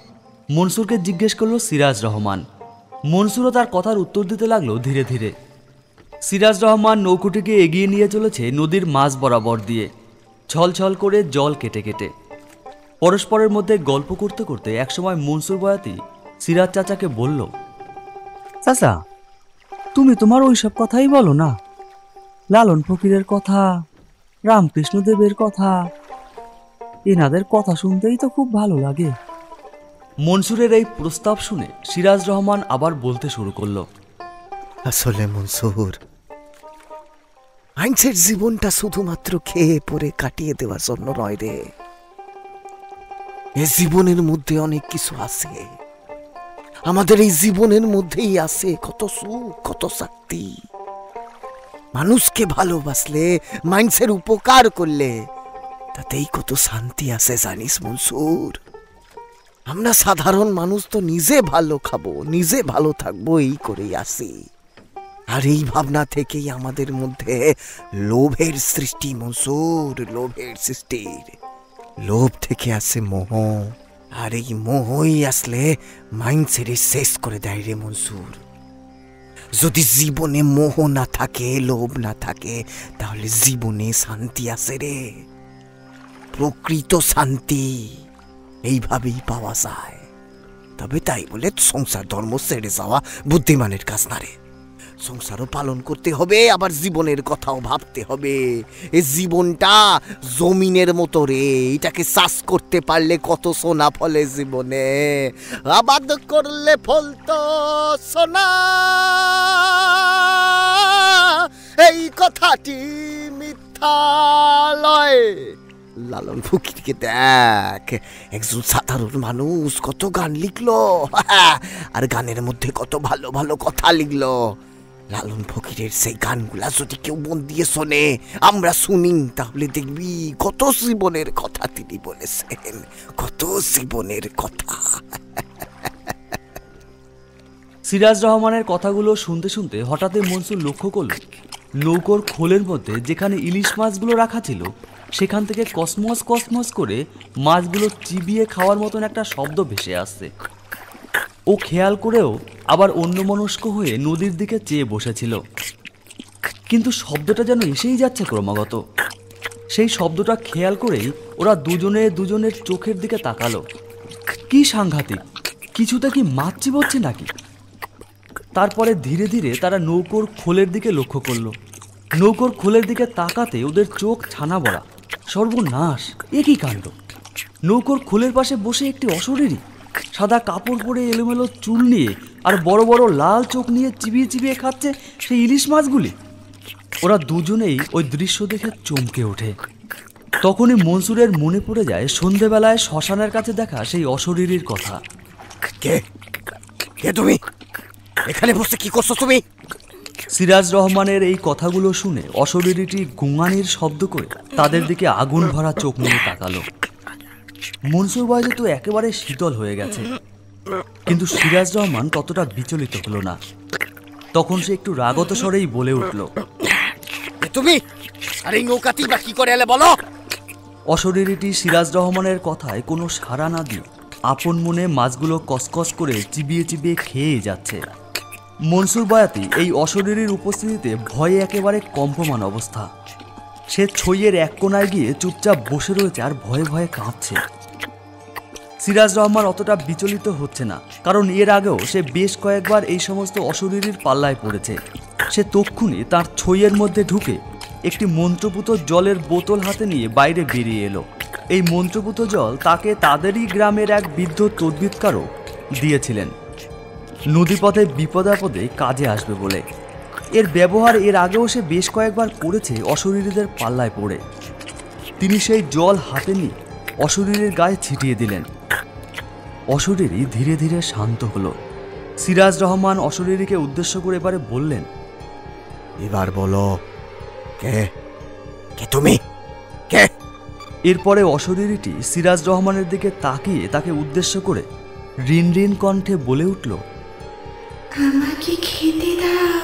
মনসুরকে জিজ্ঞেস করলো সিরাজ রহমান। মনসুরও তার কথার উত্তর দিতে লাগলো ধীরে ধীরে। সিরাজ রহমান নৌকোটিকে এগিয়ে নিয়ে চলেছে নদীর মাঝ বরাবর দিয়ে, ছলছল করে জল কেটে কেটে। পরস্পরের মধ্যে গল্প করতে করতে একসময় মনসুর বয়াতি সিরাজ চাচাকে বলল, চাচা, তুমি তোমার ওইসব কথাই বলো না। লালন ফকিরের কথা, রামকৃষ্ণদেবের কথা, এনাদের কথা শুনতেই তো খুব ভালো লাগে। মনসুরের এই প্রস্তাব শুনে সিরাজ রহমান আবার বলতে শুরু করলো, আসলে মনসুর, আইনসের জীবনটা শুধুমাত্র খেয়ে পরে কাটিয়ে দেওয়ার জন্য নয় রে। এই জীবনের মধ্যে অনেক কিছু আছে। আমাদের এই জীবনের মধ্যেই আছে কত সুখ, কত শক্তি। মানুষকে ভালোবাসলে, মানুষের উপকার করলে তাতেই কত শান্তি আছে জানিস মনসুর। আমরা সাধারণ মানুষ তো নিজে ভালো খাবো, নিজে ভালো থাকবো, এই করেই আসি। আর এই ভাবনা থেকেই আমাদের মধ্যে লোভের সৃষ্টি মনসুর, লোভের সৃষ্টি। লোভ থেকে আসে মোহ, আর এই মোহই আসলে মাইন্ডসেট শেষ করে দেয় রে মনসুর। যদি জীবনে মোহ না থাকে, লোভ না থাকে, তাহলে জীবনে শান্তি আসে রে। প্রকৃত শান্তি এইভাবেই পাওয়া যায়। তবে তাই বলে সংসার ধর্ম ছেড়ে যাওয়া বুদ্ধিমানের কাজ না রে। সংসারও পালন করতে হবে, আবার জীবনের কথাও ভাবতে হবে। এই জীবনটা জমিনের মতো রে, এটাকে চাষ করতে পারলে কত সোনা ফলে জীবনে। আবাদ করলে ফলতো সোনা, এই কথাটি মিথ্যা লয়। লালন ফকিরকে দেখ, একজন সাধারণ মানুষ কত গান লিখলো, আর গানের মধ্যে কত ভালো ভালো কথা লিখলো। লালন ফকিরের সেই গানগুলা যদি কেউ মন দিয়ে শোনে, আমরা শুনি, তাহলে দেখবি কত জীবনের কথা তিনি বলেছেন, কত জীবনের কথা। সিরাজ রহমানের কথাগুলো শুনতে শুনতে হঠাৎই মনসুর লক্ষ্য করল নৌকোর খোলের মধ্যে যেখানে ইলিশ মাছগুলো রাখা ছিল সেখান থেকে কসমস কসমস করে মাছগুলো চিবিয়ে খাওয়ার মতন একটা শব্দ ভেসে আসছে। ও খেয়াল করেও আবার অন্যমনস্ক হয়ে নদীর দিকে চেয়ে বসেছিল, কিন্তু শব্দটা যেন এসেই যাচ্ছে ক্রমাগত। সেই শব্দটা খেয়াল করেই ওরা দুজনের চোখের দিকে তাকালো। কি সাংঘাতিক, কিছুতে কি মাছ চিবোচ্ছে নাকি? তারপরে ধীরে ধীরে তারা নৌকোর খোলের দিকে লক্ষ্য করলো। নৌকোর খোলের দিকে তাকাতে ওদের চোখ ছানা বড়া। সর্বনাশ, এ কি কাণ্ড! নৌকোর খোলের পাশে বসে একটি অশরীরী, সাদা কাপড় পরে এলোমেলো চুল নিয়ে আর বড় বড় লাল চোখ নিয়ে চিবিয়ে চিবিয়ে খাচ্ছে সেই ইলিশ মাছগুলি। ওরা দুজনেই ওই দৃশ্য দেখে চমকে ওঠে। তখনই মনসুরের মনে পড়ে যায় সন্ধেবেলায় শ্মশানের কাছে দেখা সেই অশরীরীর কথা। কে কে তুমি? এখানে বসে কি করছো তুমি? সিরাজ রহমানের এই কথাগুলো শুনে অশরীরীটি গুঙানির শব্দ করে তাদের দিকে আগুন ভরা চোখ নিয়ে তাকালো। মনসুর বাজে তো একেবারে শীতল হয়ে গেছে, কিন্তু সিরাজ রহমান ততটা বিচলিত হলো না। তখন সে একটু রাগত স্বরেই বলে উঠল, তুমি আর এই নৌকাতেই বা কি করে এলে বলো? অশরীরীটি সিরাজ রহমানের কথায় কোনো সাড়া না দিয়ে আপন মনে মাছগুলো কসকস করে চিবিয়ে চিবিয়ে খেয়ে যাচ্ছে। মনসুর বয়াতি এই অশরীরীর উপস্থিতিতে ভয়ে একেবারে কম্পমান অবস্থা। সে ছইয়ের এক কোনায় গিয়ে চুপচাপ বসে রয়েছে আর ভয়ে ভয়ে কাঁপছে। সিরাজ রহমান অতটা বিচলিত হচ্ছে না, কারণ এর আগেও সে বেশ কয়েকবার এই সমস্ত অশরীরীর পাল্লায় পড়েছে। সে তক্ষুনি তার ছইয়ের মধ্যে ঢুকে একটি মন্ত্রপুত জলের বোতল হাতে নিয়ে বাইরে বেরিয়ে এলো। এই মন্ত্রপুত জল তাকে তাদেরই গ্রামের এক বৃদ্ধ তদ্বিৎকারও দিয়েছিলেন, নদীপথে বিপদাপদে কাজে আসবে বলে। এর ব্যবহার এর আগেও সে বেশ কয়েকবার করেছে অশরীরীদের পাল্লায় পড়ে। তিনি সেই জল হাতে নিয়ে অশরীরীর গায়ে ছিটিয়ে দিলেন। অশরীরী ধীরে ধীরে শান্ত হলো। সিরাজ রহমান অশরীরীকে উদ্দেশ্য করে এবারে বললেন, এবার বলো, কে কে তুমি? কে? এরপরে অশরীরীটি সিরাজ রহমানের দিকে তাকিয়ে তাকে উদ্দেশ্য করে রিন রিন কণ্ঠে বলে উঠল, আমাকে খেতে দাও,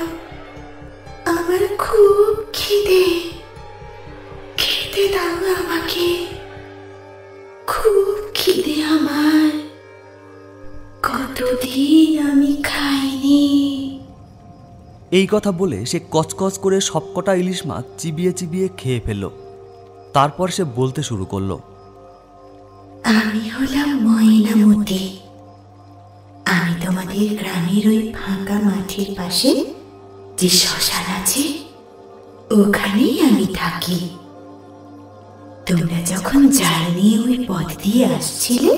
আমার খুব খিদে, খেতে দাও আমাকে, খুব খিদে আমার, কতদিন আমি খাইনি। এই কথা বলে সে কচকচ করে সবকটা ইলিশ মাছ চিবিয়ে চিবিয়ে খেয়ে ফেলল। তারপর সে বলতে শুরু করলো, আমি হলাম ময়নামতি। আমি তোমাদের গ্রামের ওই ফাঁকা মাঠের পাশে যে শ্মশান আছে ওখানেই আমি থাকি। তোমরা যখন জাল নিয়ে ওই পথ দিয়ে আসছিলে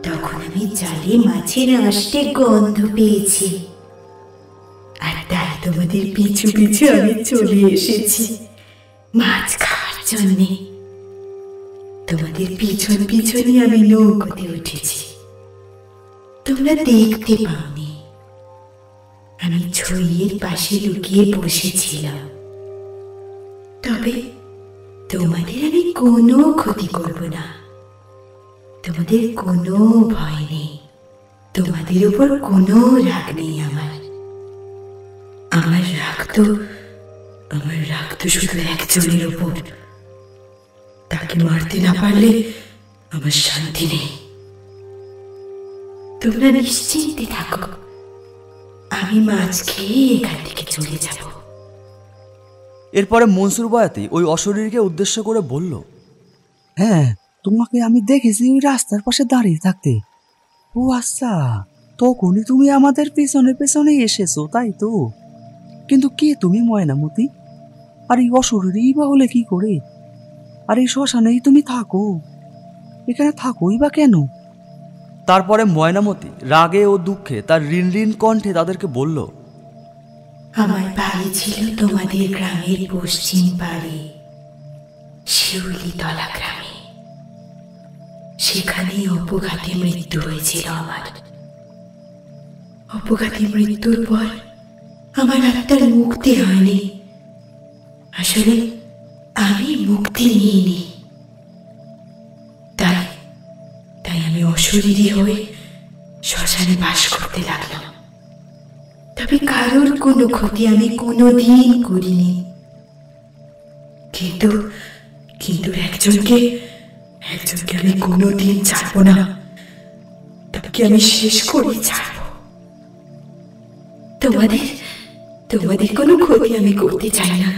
তখন আমি জালে মাছের আঁশটে গন্ধ পেয়েছি, আর তাই তোমাদের পিছু পিছু আমি চলে এসেছি মাছ খাওয়ার জন্যে। তোমাদের পিছন পিছনে আমি নৌকোতে উঠেছি, তোমরা দেখতে পাওনি। আমি ছইয়ের পাশে লুকিয়ে বসেছিলাম, তবে তোমাদের আমি কোনো ক্ষতি করব না, তোমাদের কোনো ভয় নেই, তোমাদের উপর কোনো রাগ নেই আমার। আমার রাগ তো শুধু একজনের উপর, তাকে মারতে না পারলে আমার শান্তি নেই। তোমরা নিশ্চিন্তে থাকো, আমি মাছ খেয়ে এখান থেকে চলে যাব। এরপরে মনসুর বয়াতি ওই অশরীরীকে উদ্দেশ্য করে বলল, হ্যাঁ, তোমাকে আমি দেখেছি ওই রাস্তার পাশে দাঁড়িয়ে থাকতে। ও আচ্ছা, তখনই তুমি আমাদের পেছনে পেছনে এসেছো, তাই তো? কিন্তু কে তুমি ময়নামতি? আর এই অশরীরী বা হলে কি করে? আর এই শ্মশানেই তুমি থাকো? এখানে থাকোই বা কেন? তারপরে ময়নামতি রাগে ও দুঃখে তার রিন রিন কণ্ঠে তাদেরকে বলল, আমার বাড়ি ছিল তোমাদের গ্রামের পশ্চিম পাড়ে শিউলিতলা গ্রামে। সেখানেই অপঘাতে মৃত্যু হয়েছিল আমার। অপঘাতে মৃত্যুর পর আমার আত্মার মুক্তি হয়নি। আসলে আমি মুক্তি নিইনি। তাই তাই আমি অশরীরী হয়ে শ্মশানে বাস করতে লাগলাম। তবে কারোর কোনো ক্ষতি আমি কোনোদিন করিনি। কিন্তু কিন্তু একজনকে আমি কোনোদিন ছাড়বো না। তাকে আমি শেষ করে ছাড়বো। তোমাদের কোনো ক্ষতি আমি করতে চাই না।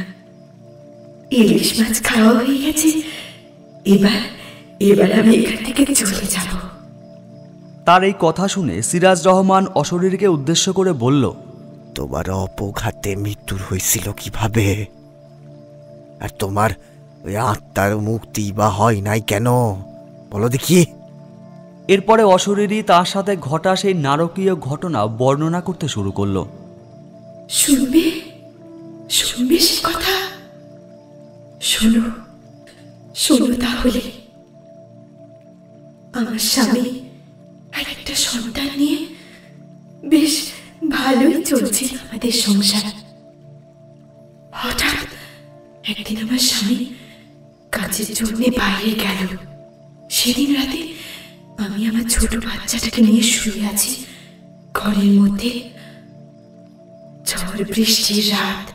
ইলিশ মাছ খাওয়া হয়ে গেছে, এবার আমি এখান থেকে চলে যাব। তার এই কথা শুনে সিরাজ রহমান অশরীরকে উদ্দেশ্য করে বলল, তোমার অপঘাতে মৃত্যুর হয়েছিল কিভাবে? আর তোমার ওই আত্মার মুক্তি বা হয় নাই কেন, বলো দেখি। এরপরে অশরীরী তার সাথে ঘটা সেই নারকীয় ঘটনা বর্ণনা করতে শুরু করলো। শুনবে সে কথা? শোনো তাহলে। আমার স্বামী আর একটা সন্তান নিয়ে বেশ ভালোই চলছিল আমাদের সংসার। হঠাৎ একদিন আমার স্বামী কাজের জন্য বাইরে গেল। সেদিন রাতে আমি আমার ছোট বাচ্চাটাকে নিয়ে শুয়ে আছি ঘরের মধ্যে। ঝড় বৃষ্টির রাত,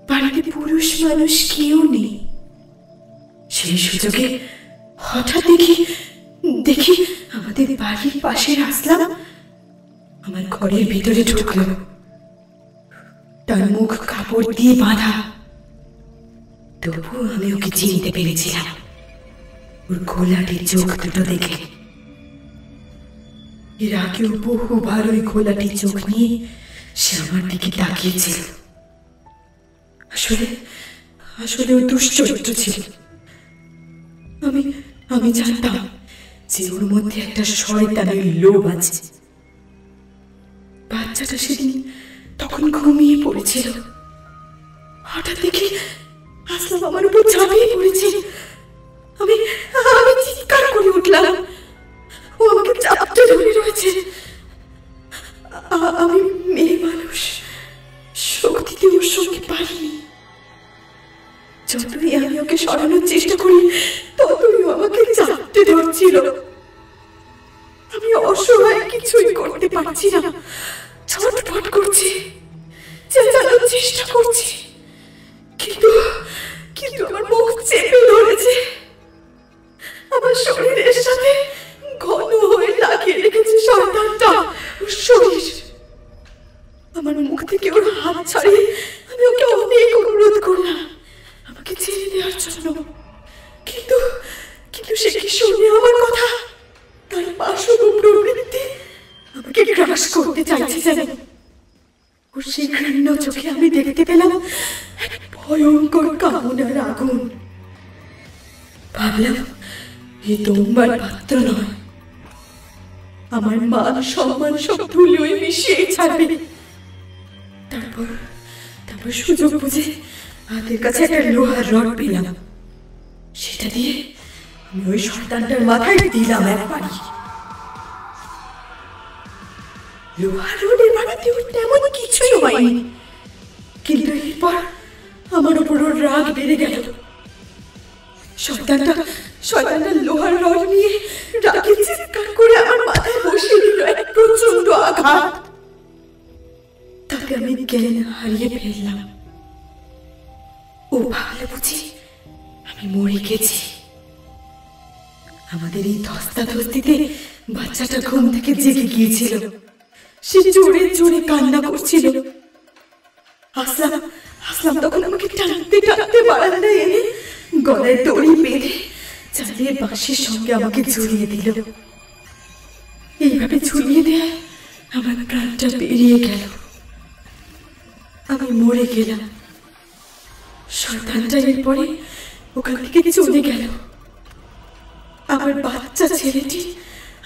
বাড়িতে পুরুষ মানুষ কেউ নেই। সেই সুযোগে হঠাৎ দেখি আমাদের বাড়ির পাশে আসলাম আমার ঘরের ভিতরে ঢুকলো। তার মুখ কাপড় দিয়ে বাঁধা, তবুও আমি ওকে চিনতে পেরেছিলাম ওর ঘোলাটে চোখ দুটো দেখে। এর আগেও বহুবার ওই ঘোলাটে চোখ নিয়ে সে আমার দিকে তাকিয়েছিল। আসলে ওই দুশ্চরিত্র ছিল। আমি জানতাম যে ওর মধ্যে একটা শয়তানের লোভ আছে। বাচ্চাটা সেদিন তখন ঘুমিয়ে পড়েছিল। হঠাৎ দেখি আসলাম আমার উপর ঝাঁপিয়ে পড়েছে। আমি চিৎকার করে উঠলাম। ও আমাকে চাপটে ধরে রয়েছে। আমি মেয়ে মানুষ, শক্তিতে ওর সঙ্গে পারিনি। যতই আমি ওকে সরানোর চেষ্টা করি ততই আমাকে চাপটে ধরছিল। আমি অসহায়, কিছুই করতে পারছি না। ছটফট করছি, চেঁচানোর চেষ্টা করছি, কিন্তু আমার মুখ চেপে ধরেছে। আমার শরীরের সাথে ঘন হয়ে লাগিয়ে রেখেছে শয়তানটা ওর শরীর। আমার মুখ থেকে ওর হাত ছাড়িয়ে আমি ওকে অনেক অনুরোধ করলাম আমাকে ছেড়ে দেওয়ার জন্য। কিন্তু সে কি শুনে আমার কথা? তার পাশব প্রবৃত্তি আমাকে গ্রাস করতে চাইছে যেন। ওর সেই ঘৃণ্য চোখে আমি দেখতে পেলাম এক ভয়ঙ্কর কামনার আগুন। ভাবলাম এই তোমার পাত্র নয়, আমার মান সম্মান সব ধুলোয় মিশিয়ে ছাড়বে। তারপর সুযোগ বুঝে হাতের কাছে একটা লোহার রড পেলাম। সেটা দিয়ে আমি ওই শয়তানটার মাথায় দিলাম এক বাড়ি। লোহার রডের বাড়িতেও তেমন কিছুই হয়নি, কিন্তু এরপর আমার উপর ওর রাগ বেড়ে গেল। শয়তানটা লোহার রড নিয়ে রাগে চিৎকার করে আমার মাথায় বসিয়ে দিল এক প্রচন্ড আঘাত। তাতে আমি জ্ঞান হারিয়ে ফেললাম। ও ভাবলে বুঝি আমি মরে গেছি। আমাদের এই ধস্তাধস্তিতে বাচ্চাটা ঘুম থেকে জেগে গিয়েছিল। সে জোরে জোরে কান্না করছিল। আসলাম তখন আমাকে টানতে বারান্দায় এনে গলায় দড়ি বেঁধে চালের বাঁশের সঙ্গে আমাকে ঝুলিয়ে দিল। এইভাবে ঝুলিয়ে দেয় আমার প্রাণটা বেরিয়ে গেল। আমি মরে গেলাম। শয়তানটা এরপরে ওখান থেকে চলে গেল। আমার বাচ্চা ছেলেটি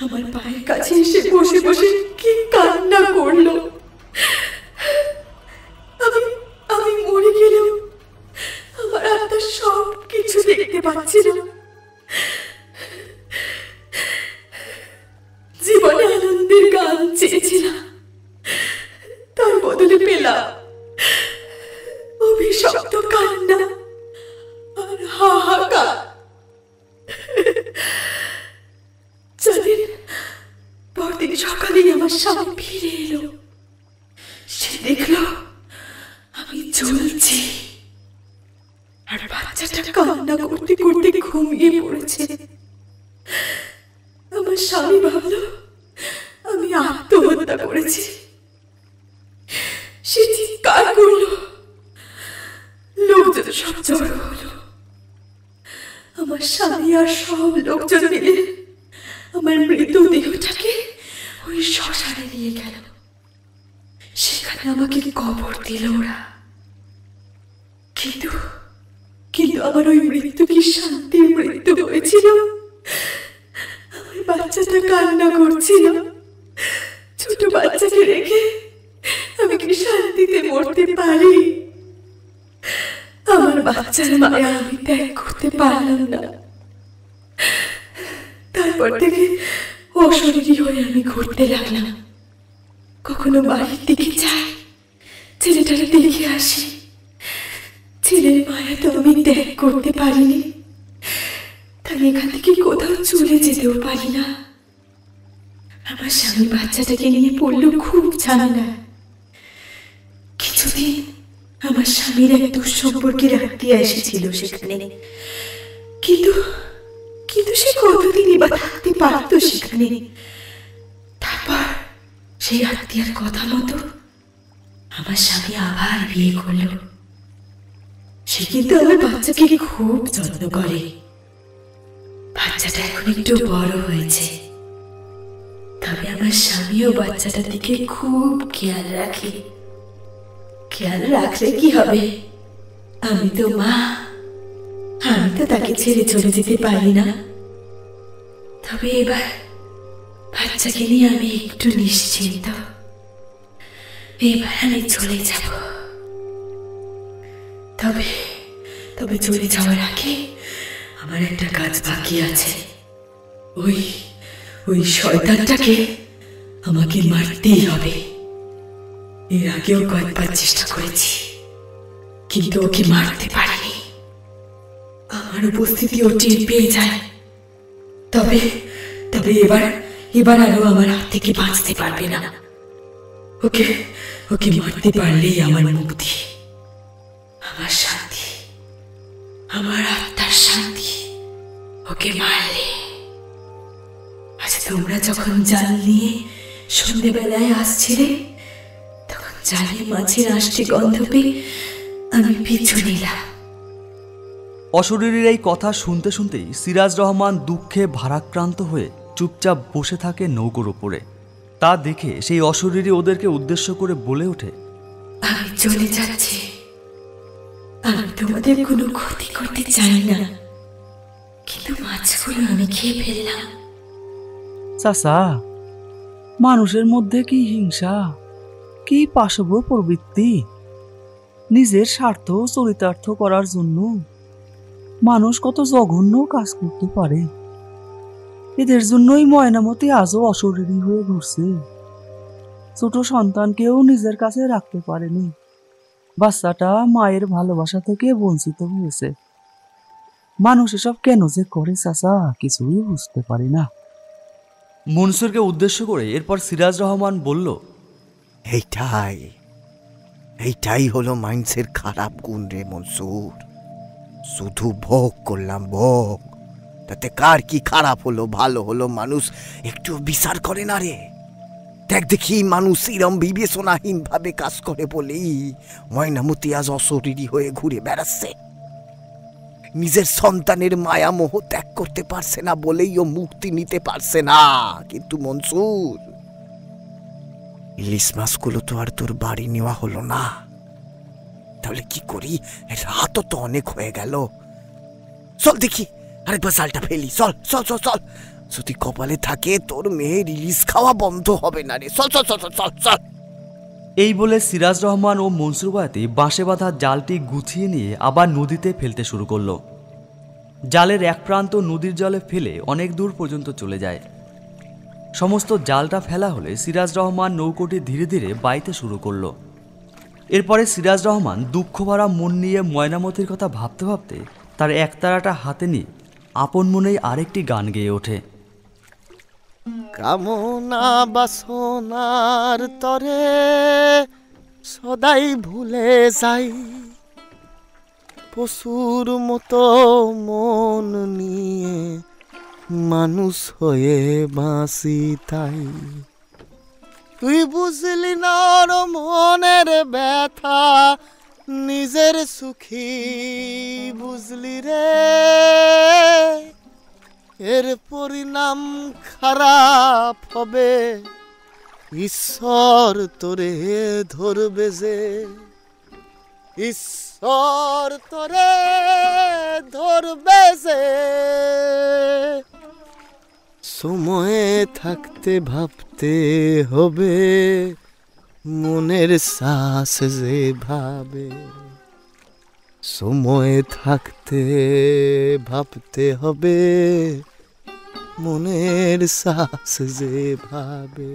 আমার পায়ের কাছে এসে বসে বসে কি কান্না করলো। আমি মরে গেলেও আমার আত্মা সব কিছু দেখতে পাচ্ছিল। জীবনে আনন্দের গান চেয়েছিলাম, তার বদলে আমার স্বামী ফিরে এলো। সে দেখলো আমি জ্বলছি, আর বাচ্চাটা কান্না করতে করতে ঘুমিয়ে পড়েছে। আমার স্বামী ভাবলো আমি আত্মহত্যা করেছি। সে চিৎকার করলো, লোকজন সব জড়ো হলো। আমার স্বামী আর সব লোকজন মিলে আমার মৃতদেহটাকে ওই শ্মশানে নিয়ে গেল। সেখানে আমাকে কবর দিল ওরা। কিন্তু কিন্তু আমার ওই মৃত্যু কি শান্তির মৃত্যু হয়েছিল? আমার বাচ্চাটা কান্না করছিল। ছোট বাচ্চাকে রেখে আমি কি শান্তিতে মরতে পারি? আমার বাচ্চার মায়া আমি ত্যাগ করতে পারলাম না। তারপর থেকে অশরীরী হয়ে আমি ঘুরতে লাগলাম। কখনো বাড়ির দিকে যাই, ছেলেটাকে দেখে আসি। ছেলের মায়া তো আমি ত্যাগ করতে পারিনি, তাই এখান থেকে কোথাও চলে যেতেও পারি না। আমার স্বামী বাচ্চাটাকে নিয়ে পড়লো খুব ঝামেলা। কিছুদিন আমার স্বামীর এক দুঃসম্পর্কের আত্মীয় এসেছিল সেখানে, কিন্তু কিন্তু সে কতদিনই বা থাকতে পারতো সেখানে। তারপর সেই আত্মীয়ার কথা মতো আমার স্বামী আবার বিয়ে করলো। সে কিন্তু আমার বাচ্চাকে খুব যত্ন করে। বাচ্চাটা এখন একটু বড় হয়েছে, তবে আমার স্বামীও বাচ্চাটার দিকে খুব খেয়াল রাখে। খেয়াল রাখলে কি হবে, আমি তো মা, আমি তো তাকে ছেড়ে চলে যেতে পারি না। তবে এবার বাচ্চাকে নিয়ে আমি একটু নিশ্চিন্ত। এবার আমি চলে যাব। তবে তবে চলে যাওয়ার আগে আমার একটা কাজ বাকি আছে। ওই শয়তানটাকে আমাকে মারতেই হবে। এর আগেও কয়েকবার চেষ্টা করেছি, কিন্তু ওকে মারতে পারিনি। আমার উপস্থিতি ও টের পেয়ে যায়। তবে তবে এবার আরো আমার হাত থেকে বাঁচতে পারবে না। ওকে মারতে পারলেই আমার মুক্তি, আমার শান্তি, আমার আত্মার শান্তি। ওকে মারলে। আজ তোমরা যখন জাল নিয়ে সন্ধ্যেবেলায় আসছিলে, তখন জালের মাঝে আষ্টে গন্ধ পেয়ে আমি পিছু নিলাম। অশরীরীর এই কথা শুনতে শুনতেই সিরাজ রহমান দুঃখে ভারাক্রান্ত হয়ে চুপচাপ বসে থাকে নৌকোর ওপরে। তা দেখে সেই অশরীরী ওদেরকে উদ্দেশ্য করে বলে ওঠে, আমি চলে যাচ্ছি। আমি তোমাদের কোনো ক্ষতি করতে চাই না, কিন্তু মাছগুলো আমি খেয়ে ফেললাম। চাচা, মানুষের মধ্যে কি হিংসা, কি পাশব প্রবৃত্তি! নিজের স্বার্থ চরিতার্থ করার জন্য মানুষ কত জঘন্য কাজ করতে পারে। এদের জন্যই ময়নামতি আজও অশরীরী হয়ে ঘুরছে। ছোট সন্তানকেও নিজের কাছে রাখতে পারেনি। বাচ্চাটা মায়ের ভালোবাসা থেকে বঞ্চিত হয়েছে। মানুষ এসব কেন যে করে চাচা, কিছুই বুঝতে পারি না। মনসুরকে উদ্দেশ্য করে এরপর সিরাজ রহমান বলল, এইটাই হলো মাইন্ডসের খারাপ গুণ রে মনসুর। শুধু ভোগ করলাম, ভোগ। তাতে কার কি খারাপ হলো ভালো হলো মানুষ একটু বিচার করে না রে। দেখ দেখি, মানুষ এরম বিবেচনাহীন ভাবে কাজ করে বলেই ময়নামতি আজ অশরীরী হয়ে ঘুরে বেড়াচ্ছে। নিজের সন্তানের মায়া মোহ ত্যাগ করতে পারছে না বলেই ও মুক্তি নিতে পারছে না। কিন্তু মনসুর, ইলিশ মাছগুলো তো আর তোর বাড়ি নেওয়া হলো না। তাহলে কি করি? রাতও তো অনেক হয়ে গেল। চল দেখি, আরেকবার জালটা ফেলি। চল চল চল চল। যদি কপালে থাকে তোর মেয়ের ইলিশ খাওয়া বন্ধ হবে না রে। চল চল চল চল চল। এই বলে সিরাজ রহমান ও মনসুর বায়াতি বাঁশে বাঁধা জালটি গুছিয়ে নিয়ে আবার নদীতে ফেলতে শুরু করলো। জালের এক প্রান্ত নদীর জলে ফেলে অনেক দূর পর্যন্ত চলে যায়। সমস্ত জালটা ফেলা হলে সিরাজ রহমান নৌকোটি ধীরে ধীরে বাইতে শুরু করলো। এরপরে সিরাজ রহমান দুঃখ ভরা মন নিয়ে ময়নামতির কথা ভাবতে ভাবতে তার একতারাটা হাতে নিয়ে আপন মনেই আরেকটি গান গেয়ে ওঠে। কামনা বাসনার তরে সদাই ভুলে যাই, পশুর মতো মন নিয়ে মানুষ হয়ে বাঁচি তাই। তুই বুঝলি না ওর মনের ব্যথা, নিজের সুখী বুঝলি রে, এর পরিণাম খারাপ হবে, ঈশ্বর তোরে ধরবে যে, ঈশ্বর তোরে ধরবে যে। সময়ে থাকতে ভাবতে হবে, মনের শ্বাস যে ভাবে, সময় থাকতে ভাবতে হবে, মনের শ্বাস যে ভাবে।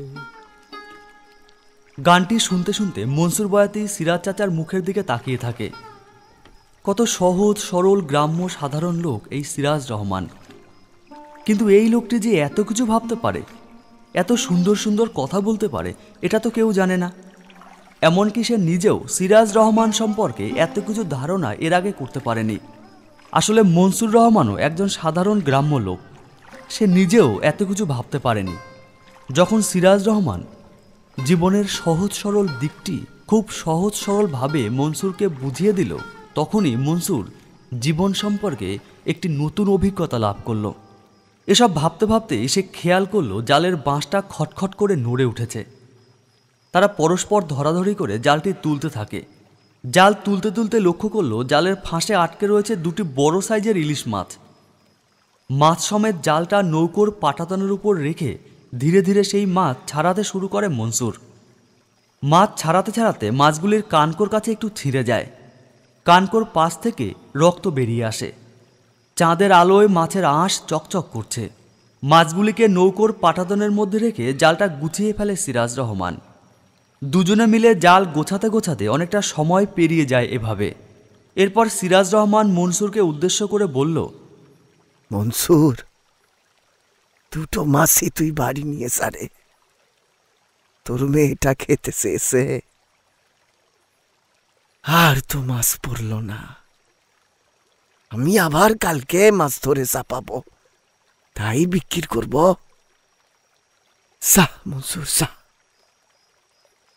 গানটি শুনতে শুনতে মনসুর বয়াতি সিরাজ চাচার মুখের দিকে তাকিয়ে থাকে। কত সহজ সরল গ্রাম্য সাধারণ লোক এই সিরাজ রহমান, কিন্তু এই লোকটি যে এত কিছু ভাবতে পারে, এত সুন্দর সুন্দর কথা বলতে পারে, এটা তো কেউ জানে না। এমনকি সে নিজেও সিরাজ রহমান সম্পর্কে এত কিছু ধারণা এর আগে করতে পারেনি। আসলে মনসুর রহমানও একজন সাধারণ গ্রাম্য লোক, সে নিজেও এত কিছু ভাবতে পারেনি। যখন সিরাজ রহমান জীবনের সহজ সরল দিকটি খুব সহজ সরলভাবে মনসুরকে বুঝিয়ে দিল, তখনই মনসুর জীবন সম্পর্কে একটি নতুন অভিজ্ঞতা লাভ করল। এসব ভাবতে ভাবতেই সে খেয়াল করল জালের বাঁশটা খটখট করে নড়ে উঠেছে। তারা পরস্পর ধরাধরি করে জালটি তুলতে থাকে। জাল তুলতে তুলতে লক্ষ্য করল জালের ফাঁসে আটকে রয়েছে দুটি বড় সাইজের ইলিশ মাছ। মাছ সমেত জালটা নৌকোর পাটাতনের উপর রেখে ধীরে ধীরে সেই মাছ ছাড়াতে শুরু করে মনসুর। মাছ ছাড়াতে ছাড়াতে মাছগুলির কানকোর কাছে একটু ছিঁড়ে যায়। কানকোর পাশ থেকে রক্ত বেরিয়ে আসে। চাঁদের আলোয় মাছের আঁশ চকচক করছে। মাছগুলিকে নৌকোর পাটাতনের মধ্যে রেখে জালটা গুছিয়ে ফেলে সিরাজ রহমান। দুজনে মিলে জাল গোছাতে গোছাতে অনেকটা সময় পেরিয়ে যায় এভাবে। এরপর সিরাজ রহমান মনসুরকে উদ্দেশ্য করে বলল, মনসুর, দুটো মাছই তুই বাড়ি নিয়ে সারে, তোর মেয়েটা খেতে চেয়েছে, আর তো মাছ পড়ল না। আমি আবার কালকে মাছ ধরে চাপাবো, তাই বিক্রি করব। সা মনসুর সা।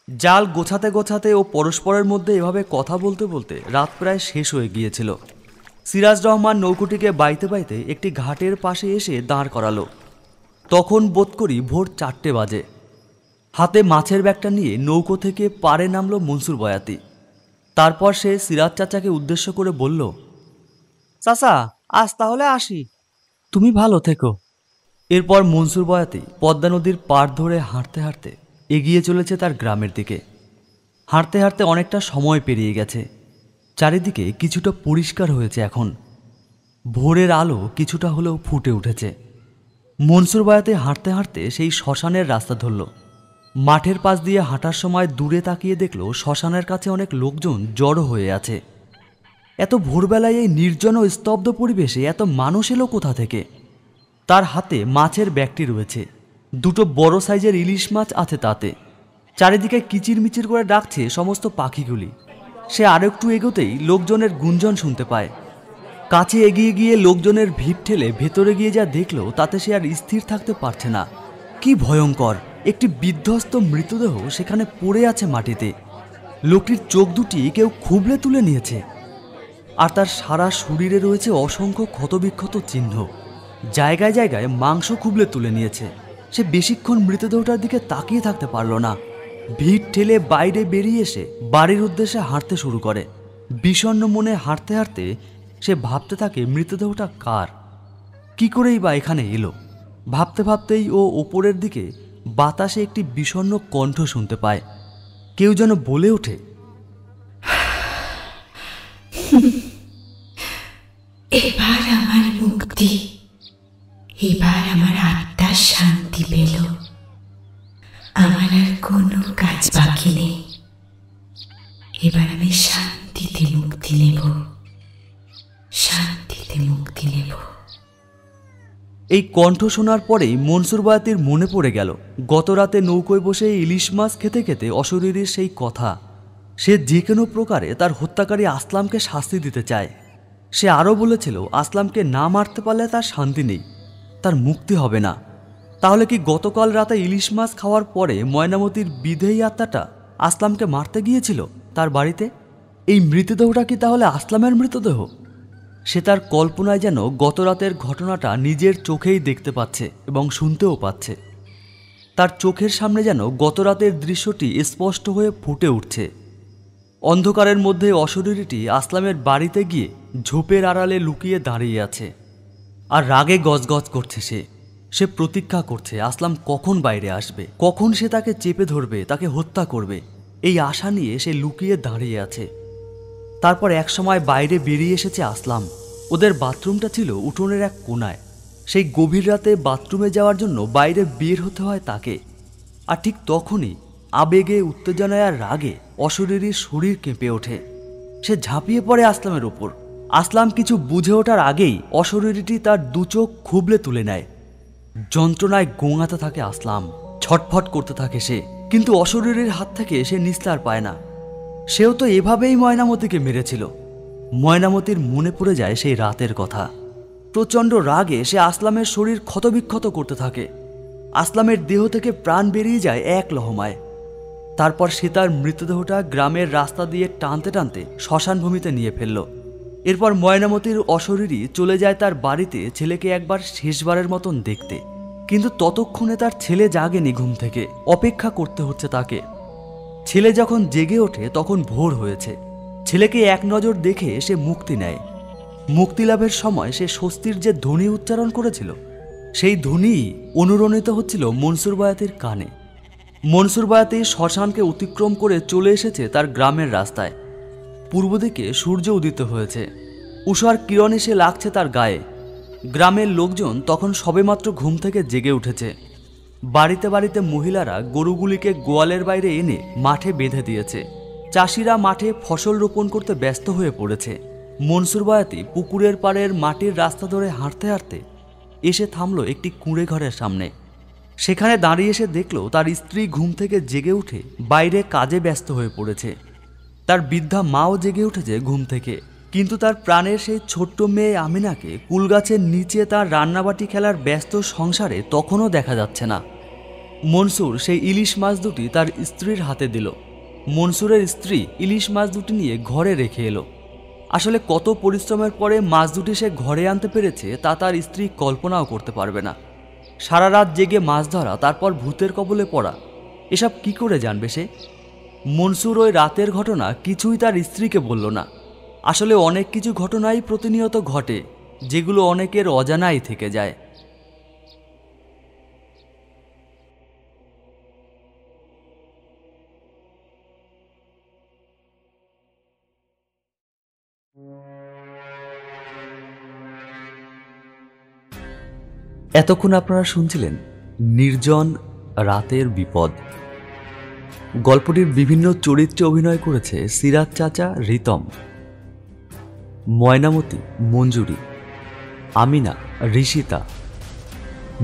জাল গোছাতে গোছাতে ও পরস্পরের মধ্যে এভাবে কথা বলতে বলতে রাত প্রায় শেষ হয়ে গিয়েছিল। সিরাজ রহমান নৌকোটিকে বাইতে বাইতে একটি ঘাটের পাশে এসে দাঁড় করালো। তখন বোধ করি ভোর 4টে বাজে। হাতে মাছের ব্যাগটা নিয়ে নৌকো থেকে পাড়ে নামলো মনসুর বয়াতি। তারপর সে সিরাজ চাচাকে উদ্দেশ্য করে বলল, চাচা, আজ তাহলে আসি, তুমি ভালো থেকো। এরপর মনসুর বয়াতি পদ্মা নদীর পাড় ধরে হাঁটতে হাঁটতে এগিয়ে চলেছে তার গ্রামের দিকে। হাঁটতে হাঁটতে অনেকটা সময় পেরিয়ে গেছে। চারিদিকে কিছুটা পরিষ্কার হয়েছে এখন। ভোরের আলো কিছুটা হলেও ফুটে উঠেছে। মনসুর বয়াতি হাঁটতে হাঁটতে সেই শ্মশানের রাস্তা ধরল। মাঠের পাশ দিয়ে হাঁটার সময় দূরে তাকিয়ে দেখল শ্মশানের কাছে অনেক লোকজন জড়ো হয়ে আছে। এত ভোরবেলায় এই নির্জন ও স্তব্ধ পরিবেশে এত মানুষ এলো কোথা থেকে? তার হাতে মাছের ব্যাগটি রয়েছে। দুটো বড় সাইজের ইলিশ মাছ আছে তাতে। চারিদিকে কিচিরমিচির করে ডাকছে সমস্ত পাখিগুলি। সে আর একটু এগোতেই লোকজনের গুঞ্জন শুনতে পায়। কাছে এগিয়ে গিয়ে লোকজনের ভিড় ঠেলে ভেতরে গিয়ে যা দেখল তাতে সে আর স্থির থাকতে পারছে না। কি ভয়ঙ্কর! একটি বিধ্বস্ত মৃতদেহ সেখানে পড়ে আছে মাটিতে। লোকটির চোখ দুটি কেউ খুবলে তুলে নিয়েছে, আর তার সারা শরীরে রয়েছে অসংখ্য ক্ষতবিক্ষত চিহ্ন। জায়গায় জায়গায় মাংস খুবলে তুলে নিয়েছে। সে বেশিক্ষণ মৃতদেহটার দিকে তাকিয়ে থাকতে পারল না। ভিড় ঠেলে বাইরে বেরিয়ে এসে বাড়ির উদ্দেশ্যে হাঁটতে শুরু করে। বিষণ্ণ মনে হাঁটতে হাঁটতে সে ভাবতে থাকে মৃতদেহটা কার, কি করেই বা এখানে এলো। ভাবতে ভাবতেই ও ওপরের দিকে বাতাসে একটি বিষণ্ণ কণ্ঠ শুনতে পায়। কেউ যেন বলে ওঠে, এবার আমার মুক্তি, এবার আমার আত্মা শান্তি পেল, আমার আর কোনো কাজ বাকি নেই, এবার আমি শান্তিতে মুক্তি নেব, শান্তিতে মুক্তি নেব। এই কণ্ঠ শোনার পরেই মনসুর বয়াতির মনে পড়ে গেল গত রাতে নৌকোয় বসে ইলিশ মাছ খেতে খেতে অশরীরীর সেই কথা। সে যে কোনো প্রকারে তার হত্যাকারী আসলামকে শাস্তি দিতে চায়। সে আরও বলেছিল আসলামকে না মারতে পারলে তার শান্তি নেই, তার মুক্তি হবে না। তাহলে কি গতকাল রাতে ইলিশ মাছ খাওয়ার পরে ময়নামতির বিধেয়ী আত্মাটা আসলামকে মারতে গিয়েছিল তার বাড়িতে? এই মৃতদেহটা কি তাহলে আসলামের মৃতদেহ? সে তার কল্পনায় যেন গত রাতের ঘটনাটা নিজের চোখেই দেখতে পাচ্ছে এবং শুনতেও পাচ্ছে। তার চোখের সামনে যেন গত রাতের দৃশ্যটি স্পষ্ট হয়ে ফুটে উঠছে। অন্ধকারের মধ্যে অশরীরীটি আসলামের বাড়িতে গিয়ে ঝোপের আড়ালে লুকিয়ে দাঁড়িয়ে আছে আর রাগে গজগজ করছে। সে প্রতীক্ষা করছে আসলাম কখন বাইরে আসবে, কখন সে তাকে চেপে ধরবে, তাকে হত্যা করবে। এই আশা নিয়ে সে লুকিয়ে দাঁড়িয়ে আছে। তারপর একসময় বাইরে বেরিয়ে এসেছে আসলাম। ওদের বাথরুমটা ছিল উঠোনের এক কোনায়। সেই গভীর রাতে বাথরুমে যাওয়ার জন্য বাইরে বের হতে হয় তাকে। আর ঠিক তখনই আবেগে, উত্তেজনায় আর রাগে অশরীরীর শরীর কেঁপে ওঠে। সে ঝাঁপিয়ে পড়ে আসলামের ওপর। আসলাম কিছু বুঝে ওঠার আগেই অশরীরীটি তার দু চোখ খুবলে তুলে নেয়। যন্ত্রণায় গোঙাতে থাকে আসলাম, ছটফট করতে থাকে সে, কিন্তু অশরীরীর হাত থেকে সে নিস্তার পায় না। সেও তো এভাবেই ময়নামতিকে মেরেছিল। ময়নামতির মনে পড়ে যায় সেই রাতের কথা। প্রচণ্ড রাগে সে আসলামের শরীর ক্ষতবিক্ষত করতে থাকে। আসলামের দেহ থেকে প্রাণ বেরিয়ে যায় এক লহমায়। তারপর সে তার মৃতদেহটা গ্রামের রাস্তা দিয়ে টানতে টানতে শ্মশান ভূমিতে নিয়ে ফেলল। এরপর ময়নামতির অশরীরী চলে যায় তার বাড়িতে ছেলেকে একবার শেষবারের মতন দেখতে। কিন্তু ততক্ষণে তার ছেলে জাগেনি ঘুম থেকে, অপেক্ষা করতে হচ্ছে তাকে। ছেলে যখন জেগে ওঠে তখন ভোর হয়েছে। ছেলেকে এক নজর দেখে সে মুক্তি নেয়। মুক্তি লাভের সময় সে স্বস্তির যে ধ্বনি উচ্চারণ করেছিল, সেই ধ্বনিই অনুরণিত হচ্ছিল মনসুর বয়াতির কানে। মনসুর বয়াতি শ্মশানকে অতিক্রম করে চলে এসেছে তার গ্রামের রাস্তায়। পূর্ব দিকে সূর্য উদিত হয়েছে। উষার কিরণ এসে লাগছে তার গায়ে। গ্রামের লোকজন তখন সবেমাত্র ঘুম থেকে জেগে উঠেছে। বাড়িতে বাড়িতে মহিলারা গরুগুলিকে গোয়ালের বাইরে এনে মাঠে বেঁধে দিয়েছে। চাষিরা মাঠে ফসল রোপণ করতে ব্যস্ত হয়ে পড়েছে। মনসুর বয়াতি পুকুরের পাড়ের মাটির রাস্তা ধরে হাঁটতে হাঁটতে এসে থামল একটি কুঁড়ে ঘরের সামনে। সেখানে দাঁড়িয়ে এসে দেখল তার স্ত্রী ঘুম থেকে জেগে উঠে বাইরে কাজে ব্যস্ত হয়ে পড়েছে। তার বৃদ্ধা মাও জেগে উঠেছে ঘুম থেকে, কিন্তু তার প্রাণের সেই ছোট্ট মেয়ে আমিনাকে কুলগাছের নিচে তার রান্নাবাটি খেলার ব্যস্ত সংসারে তখনও দেখা যাচ্ছে না। মনসুর সেই ইলিশ মাছ দুটি তার স্ত্রীর হাতে দিল। মনসুরের স্ত্রী ইলিশ মাছ দুটি নিয়ে ঘরে রেখে এলো। আসলে কত পরিশ্রমের পরে মাছ দুটি সে ঘরে আনতে পেরেছে তা তার স্ত্রী কল্পনাও করতে পারবে না। সারা রাত জেগে মাছ ধরা, তারপর ভূতের কবলে পড়া, এসব কি করে জানবে সে? মনসুর ওই রাতের ঘটনা কিছুই তার স্ত্রীকে বলল না। আসলে অনেক কিছু ঘটনাই প্রতিনিয়ত ঘটে, যেগুলো অনেকের অজানাই থেকে যায়। এতক্ষণ আপনারা শুনছিলেন নির্জন রাতের বিপদ। গল্পটির বিভিন্ন চরিত্রে অভিনয় করেছে সিরাজ চাচা রিতম, ময়নামতি মঞ্জুরি, আমিনা ঋষিতা,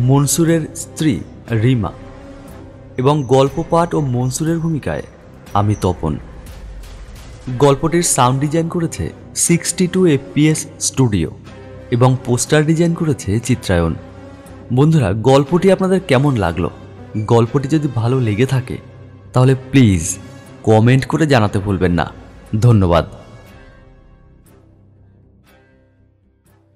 মনসুরের স্ত্রী রিমা এবং গল্প পাঠ ও মনসুরের ভূমিকায় আমি তপন। গল্পটির সাউন্ড ডিজাইন করেছে 62 FPS স্টুডিও এবং পোস্টার ডিজাইন করেছে চিত্রায়ন। বন্ধুরা, গল্পটি আপনাদের কেমন লাগলো? গল্পটি যদি ভালো লেগে থাকে তাহলে প্লিজ কমেন্ট করে জানাতে ভুলবেন না। ধন্যবাদ।